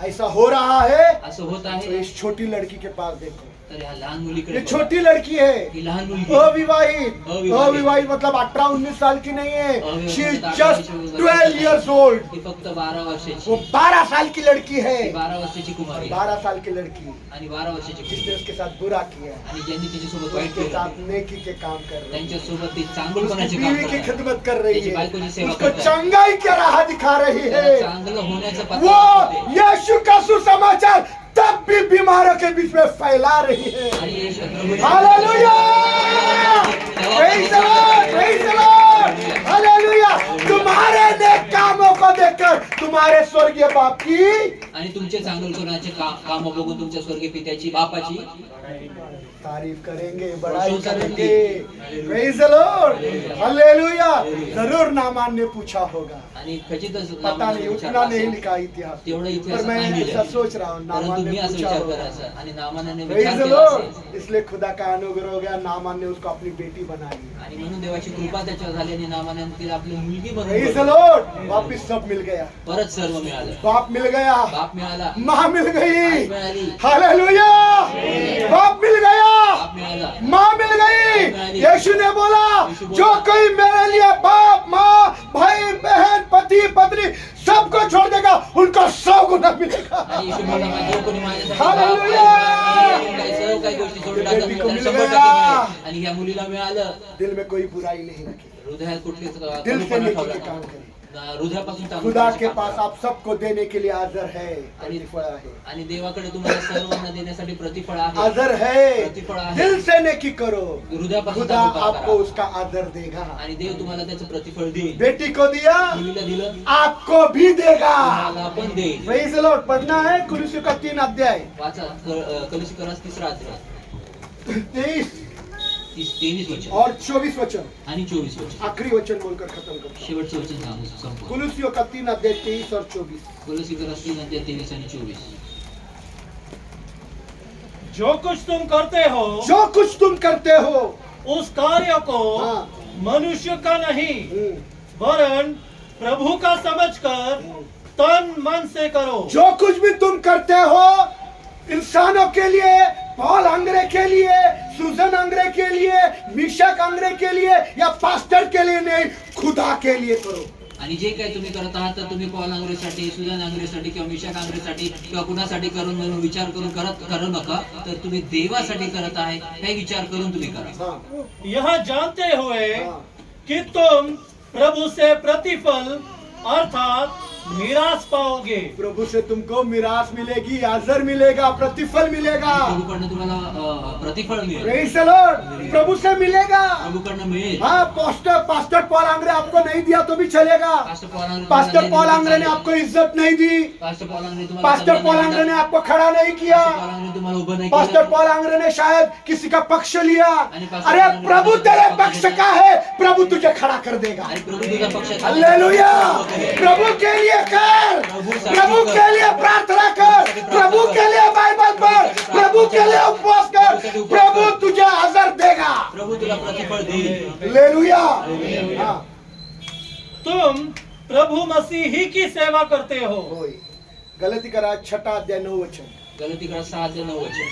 ऐसा हो रहा है असं होत तो आहे. इस छोटी लड़की के पास देखो, तर ह्या लहान मुलीकडे ये बघा. छोटी लड़की है, ही लहान मुलगी अविवाहित, अविवाहित. अविवाहित मतलब 18-19 साल की नहीं है, अविवाहित शी इज मतलब जस्ट 18 12 years old। ती फक्त 12 वर्षाची, वो 12 साल की लड़की है, ती 12 वर्षाची कुमारी 12 साल की लड़की आणि 12 वर्षाची जिसने कुमारी. उसके साथ बुरा किया, आणि ज्यांनी तिच्यासोबत वाईट उसके केलं साथ नेकी के काम कर रही है, त्यांच्यासोबत ती उसकी चांगुलपणाचे काम बीवी की करतात. खिदमत कर रही त्याची है, बायकोची सेवा उसको करतात. चंगाई की राह दिखा रही त्याला है। चांगलं होण्याचं पत्र वो दाखवते. यीशु का सुसमाचार तब भी बीमारों के बीच में फैला रही है। आणि येशू प्रभू- hallelujah! Praise the Lord! Praise the Lord! Hallelujah! तुम्हारे नेक कामों को देखकर तुम्हारे स्वर्गीय बाप की आणि तुमचे चांगल करण्याचे काम बघून तुमच्या स्वर्गीय पित्याची बापाची तारीफ करेंगे, बड़ाई करेंगे। Praise the Lord, hallelujah. जरूर नामान ने पूछा होगा, आणि खचितच पता नहीं उतना नहीं लिखा इतिहास, तेवढा पर इतिहास मैं नाही ऐसा लिहिला. सोच रहा हूँ नामान परंतु ने मी असं पूछा विचार होगा। करायचा आणि नामानाने प्रेज विचार द केला लॉर्ड, असेल. इसलिए खुदा का अनुग्रह हो गया, नामान ने उसको अपनी बेटी बना लिया। आणि म्हणून देवाची कृपा त्याच्यावर झाली आणि नामानाने तिला आपली मुलगी प्रेज द बनवून लॉर्ड, वापिस सब मिल गया, परत सर्व मिळालं. बाप मिल गया, बाप मिळाला, माँ मिल गई, आई मिळाली, हालेलुया। बाप मिल गया, बाप मिळाला, माँ मिल गई। यीशु ने बोला जो कोई मेरे लिए बाप माँ भाई बहन पति पत्नी सबको छोड़ देगा उनको 100 गुना मिलेगा। आणि येशू बोलला, जो कोणी माझ्यासाठी हालेलुया! बाप आहे, काही सर्व काही गोष्टी सोडून टाकतात, बेटी को त्याला मिल 100% गया. मिळेल. आणि ह्या मुलीला मिळालं. दिल में कोई बुराई नहीं रखी, हृदयात कुठलीच दिल से कमीपणा नेकी ठेवला के काम नाही. करें। हृदयापासून चांगलं खुदा करायचं के काम पास करा. आप सबको देने के लिए हाजिर है, आणि प्रतिफल है, आणि देवाकडे तुम्हाला सर्वांना देण्यासाठी प्रतिफळ आहे. हाजिर है। प्रतिफळ आहे. दिल से नेकी करो, हृदयापासून खुदा चांगलं काम आपको करा. उसका आदर देगा। आणि देव तुम्हाला त्याचं प्रतिफळ देईल. बेटी को दिया, मुलीला दिलं, आपको भी देगा। तुम्हाला पण देईल. प्रेज द लॉर्ड, पढ़ना है कुलुस्सियों का 3 अध्याय वाचा कलुसिकरास 3रा अध्याय 23 23 वचन और 24 वचन, आणि 24 वचन. आखिरी वचन बोलकर खत्म करता हूं। शेवटचं वचन सांगू संपू. कुलुस्सियों का 3 अध्याय 23 और 24। कलुसिकरास 3 अध्याय 23 आणि 24. जो कुछ तुम करते हो जो कुछ तुम करते हो, उस कार्य को हाँ। मनुष्य का नहीं हम्म, वरन प्रभु का समझकर तन मन से करो। जो कुछ भी तुम करते हो इंसानों के लिए, पॉल अंग्रे के लिए, सुजन अंग्रे के लिए, मिशक अंग्रे के लिए या पास्टर के लिए नहीं, खुदा के लिए करो। आणि जे काही तुम्ही करत आहात तर तुम्ही पॉल आंग्रेसाठी, सुजान आंग्रेसाठी किंवा मिशा आंग्रेसाठी किंवा कुणासाठी म्हणून विचार करून करू नका, तर तुम्ही देवासाठी करत आहे हे विचार करून तुम्ही करा. हाँ, यह जानते हुए हाँ। कि तुम प्रभु से प्रतिफल अर्थात मीरास पाओगे। प्रभु से तुमको मिरास मिलेगी, आजर मिलेगा, प्रतिफल मिलेगा। प्रभूकडनं तुम्हाला प्रतिफळ मिळेल. प्रेज द लॉर्ड, प्रभु से मिलेगा। प्रभूकडनं मिळेल. हाँ, पास्टर पॉल आंग्रे आपको नहीं दिया तो भी चलेगा। पास्टर पॉल आंग्रे ने आपको इज्जत नहीं दी, पास्टर पॉल आंग्रे ने आपको खड़ा नहीं किया, तुम्हाला उभं नाही पास्टर केलं. पॉल आंग्रे ने शायद किसी का पक्ष लिया। आणि पास्टर अरे पॉल आंग्रे प्रभु ने तेरे पक्ष पक्ष लिया. का है, प्रभु तुझे खड़ा कर देगा। आणि प्रभू तुझ्या पक्षात आहे. हालेलुया, प्रभु के लिए कर, प्रभु के लिए प्रार्थना कर, प्रभु के लिए बाइबल पढ़, प्रभु के लिए उपवास कर, प्रभु तुझे अजर देगा। प्रभू तुला प्रतिफळ देईल. हालेलुया। हाँ, तुम प्रभु मसीह ही की सेवा करते हो। होय। गलती करा 6 अध्याय 9 वचन। गलतीकडे 6 ते 9 वचन.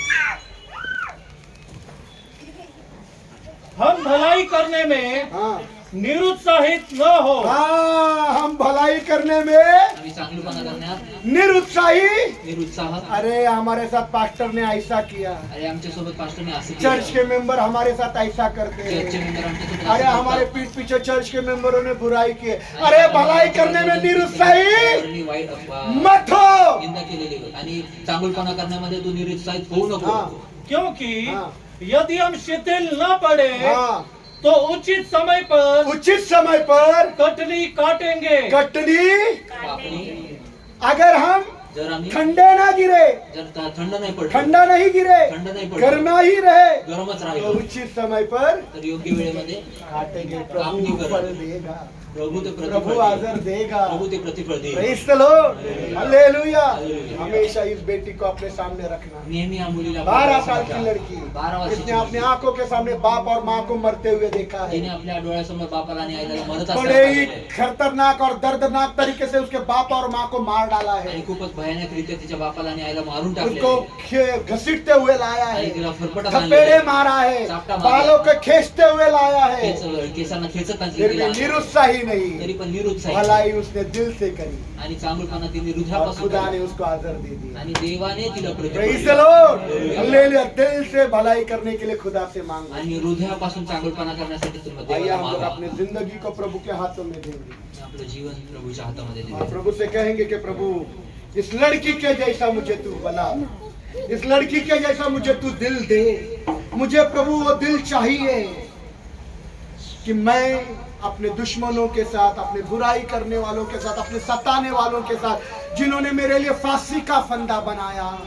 हम भलाई करने में हाँ, निरुत्साहित न हो। हाँ, हम भलाई करने में आम्ही चांगलपणा करण्यात निरुत्साही। निरुत्साह. अरे हमारे साथ पास्टर ने ऐसा किया, अरे आमच्या सोबत पास्टरने असं चर्च के केलं. मेंबर हमारे साथ ऐसा करते चर्चचे हैं। मेंबर आमच्या सोबत अरे असं हमारे करतात. पीठ पीछे चर्च के मेंबरों ने बुराई की। अरे भलाई करने में निरुत्साही मेंबरनी वाईट मत हो। निंदा केलेली आणि चांगलपणा करण्यामध्ये तू निरुत्साहित होऊ नको. हाँ. क्योंकि हाँ। यदि हम शिथिल न पड़े हाँ, तो उचित समय पर उचित समय पर कटनी काटेंगे। कटनी, कापणी अगर हम जर आम्ही ठंडे ना गिरे, जर थंड नाही पडलं, ठंडा नहीं गिरे, थंड नाही पडलं, गर्मा ही रहे, गरमच तो राहिलो उचित समय पर तर योग्य वेळेमध्ये काटेंगे, कापणी प्रभु करें. फल देगा, प्रभु ते प्रभु प्रतिफळ आजर देईल. देगा। प्रभु ते प्रतिफळ देईल. Praise the Lord, hallelujah. Hallelujah. हमेशा इस बेटी को अपने सामने रखना। नेहमी या मुलीला 12 साल की लड़की, 12 वर्षाची इसने अपने मुलगी. आंखों के सामने बाप और माँ को मरते हुए देखा है। तिने आपल्या डोळ्यासमोर बापाला आणि आईला मरत असताना बड़े ही पाहिलेलं आहे. खतरनाक और दर्दनाक तरीके से उसके बाप और माँ को मार डाला आणि है, खूपच भयानक रीत्या तिच्या बापाला आणि आईला मारून उनको टाकले. घसीटते हुए लाया है, आणि तिला फरफटत थपेड़े मारा है, चापटा मारा. बालों को खींचते हुए लाया है, केसांना खेचत आणली फिर भी तिला. निरुत्साही तरी नहीं, पण निरुत्साही भलाई उसने दिल से करी आणि चांगलपणा तिने और हृदयापासून खुदा ने केला. उसको आदर दे दिया। आणि देवाने तिला प्रतिफळ प्रेज द दिलं. Lord, hallelujah. दिल से भलाई करने के लिए खुदा से मांगो। आणि हृदयापासून चांगलपणा करण्यासाठी तुम्ही आइए देवाला हम लोग मागा. अपनी जिंदगी को प्रभु के हाथों में देंगे आपलं जीवन प्रभूच्या हातामध्ये और दिलं. प्रभु से कहेंगे कि प्रभु इस लड़की के जैसा मुझे तू बना, इस लड़की के जैसा मुझे तू दिल दे, मुझे प्रभु वो दिल चाहिए। कि मैं अपने दुश्मनों के साथ, अपने बुराई करने वालों के साथ, अपने सताने वालों के साथ, जिन्होंने मेरे लिए फांसी का फंदा बनाया,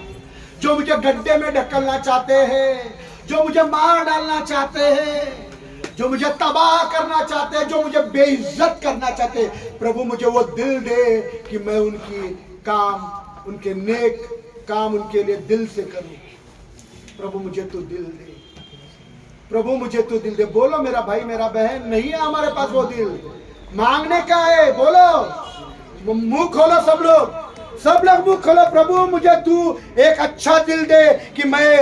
जो मुझे गड्ढे में ढकलना चाहते हैं, जो मुझे मार डालना चाहते हैं, जो मुझे तबाह करना चाहते हैं, जो मुझे बेइज्जत करना चाहते हैं, प्रभु मुझे वो दिल दे कि मैं उनकी काम, उनके नेक काम उनके लिए दिल से करूं। प्रभु मुझे तू दिल दे, प्रभु मुझे तू दिल दे। बोलो मेरा भाई मेरा बहन, नहीं है हमारे पास वो दिल, मांगने का है। बोलो, मुंह खोलो सब लोग मुंह खोलो। प्रभु मुझे तू एक अच्छा दिल दे कि मैं,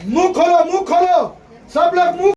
मुंह खोलो सब लोग मुंह